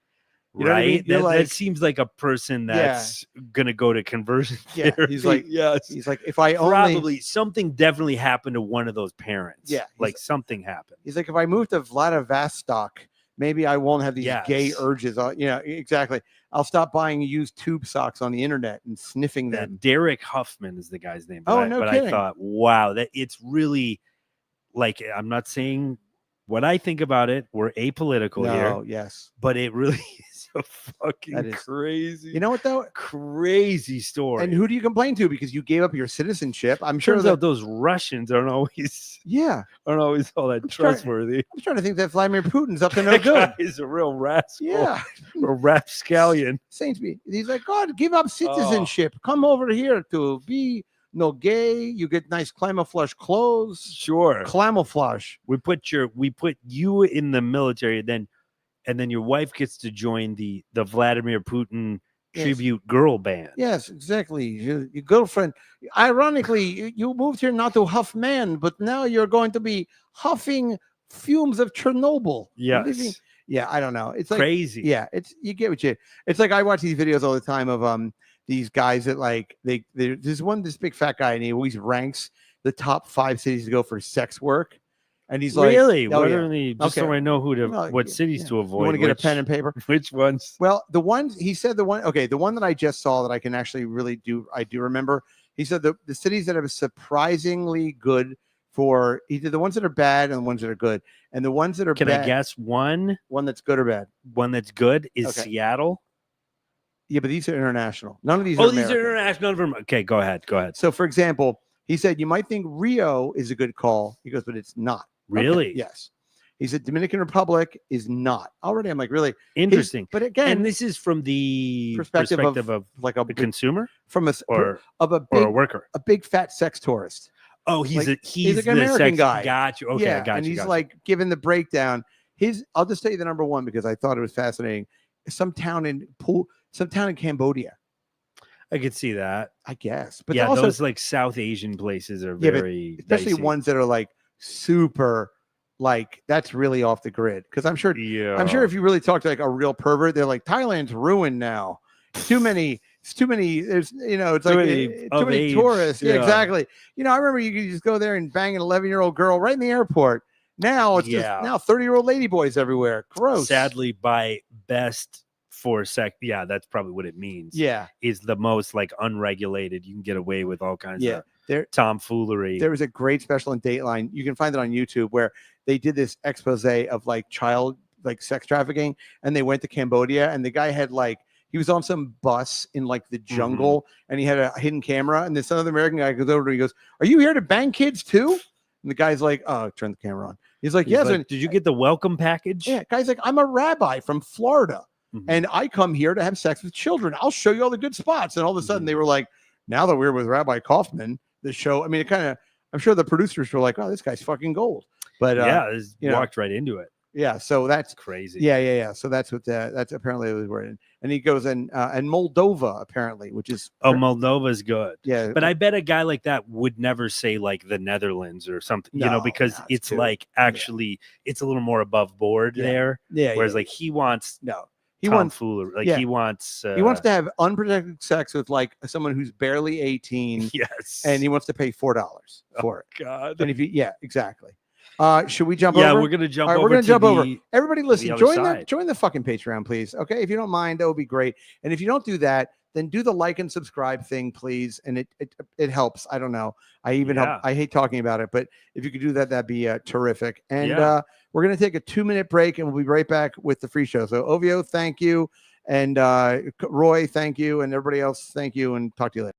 You know what I right? mean? That seems like a person that's gonna go to conversion therapy. He's like, yes. He's like, if I only, Probably something definitely happened to one of those parents. Yeah, like something happened. he's like, if I move to Vladivostok, maybe I won't have these gay Yes. urges. Exactly. I'll stop buying used tube socks on the internet and sniffing them. Derek Huffman is the guy's name. Oh, no kidding. I thought, wow, that it's really like, I'm not saying what I think about it. We're apolitical here. Yes. But it really is a That fucking is- crazy. You know what though? Crazy story. And who do you complain to because you gave up your citizenship? I'm sure turns that out those Russians aren't always all that trying- trustworthy. I'm trying to think that Vladimir Putin's up to no That good. guy is a real rascal. Yeah. A rapscallion. Saints be. He's like, God, give up Oh. citizenship. Come over here to be no gay. You get nice camouflage clothes. Sure. Camouflage. We put you in the military, and then your wife gets to join the Vladimir Putin Yes. tribute girl band. Yes, exactly. Your girlfriend. Ironically, you moved here not to huff man, but now you're going to be huffing fumes of Chernobyl. Yes. Yeah, I don't know. It's like Crazy. Yeah, you get what you. It's like I watch these videos all the time of these guys that like there's this big fat guy and he always ranks the top 5 cities to go for sex work, and he's like, Really? oh, What yeah. are the just so Okay. I know Well, what cities yeah. to avoid? You want to get a which- pen and paper? Which ones? Well, the one he said the one that I just saw that I can actually really do remember. He said the cities that are surprisingly good for either the ones that are bad and the ones that are good, and the ones that are Can bad. I guess one That's good or bad? one that's good is Okay. Seattle? Yeah, but these are international. None of these. Oh, are these are American. international. None of them. Okay, go ahead. So, for example, he said you might think Rio is a good call. He goes, but it's not. Okay, Really? Yes. He said Dominican Republic is not. Already, I'm like, really Interesting. But again, And this is from the perspective perspective of like a the consumer from a or of a or big a worker. a big fat sex tourist. Oh, he's like, he's like the an American sex guy. Got you. Okay, yeah, got and you. he's got you. like giving the breakdown. I'll just tell you the number one because I thought it was fascinating. Some town in Cambodia, I could see that. I guess. But Yeah, also, those like South Asian places are Yeah, but very especially dicey. ones that are like super, like that's really off the grid. Because I'm sure if you really talk to like a real pervert, they're like Thailand's ruined now. It's too many. There's it's Too like many too of many age, tourists. Yeah, yeah. exactly. I remember you could just go there and bang an 11-year-old girl right in the airport. Now it's just Yeah. now 30-year-old ladyboys everywhere. Gross. Sadly, by best for sex, yeah, that's probably what it means. Yeah. Is the most like unregulated. You can get away with all kinds Yeah. of tomfoolery. There was a great special in Dateline. You can find it on YouTube where they did this expose of like child like sex trafficking, and they went to Cambodia, and the guy had like he was on some bus in like the jungle, and he had a hidden camera. And this other American guy goes over to him, he goes, "Are you here to bang kids too?" And the guy's like, "Oh, turn the camera on." He's like, "Yes." Like, did you get the welcome package? Yeah, guy's like, "I'm a rabbi from Florida, and I come here to have sex with children. I'll show you all the good spots." And all of a sudden, they were like, "Now that we're with Rabbi Kaufman, the show." I mean, it kind of. I'm sure the producers were like, "Oh, this guy's fucking gold." But walked right into it. Yeah, so that's crazy. Yeah. So that's what that's apparently where it. And he goes and Moldova apparently, which is Moldova's good. Yeah, but I bet a guy like that would never say like the Netherlands or something, because it's like actually it's a little more above board there. Yeah. Whereas like he wants he wants to have unprotected sex with like someone who's barely 18. Yes, and he wants to pay $4 for it. God. And if exactly. Should we jump over? Yeah, we're gonna jump over. We're gonna jump over. Everybody, listen. Join the fucking Patreon, please. Okay, if you don't mind, that would be great. And if you don't do that, then do the like and subscribe thing, please. And it helps. I don't know. I hate talking about it, but if you could do that, that'd be terrific. And we're gonna take a 2-minute break, and we'll be right back with the free show. So Ovio, thank you, and Roy, thank you, and everybody else, thank you, and talk to you later.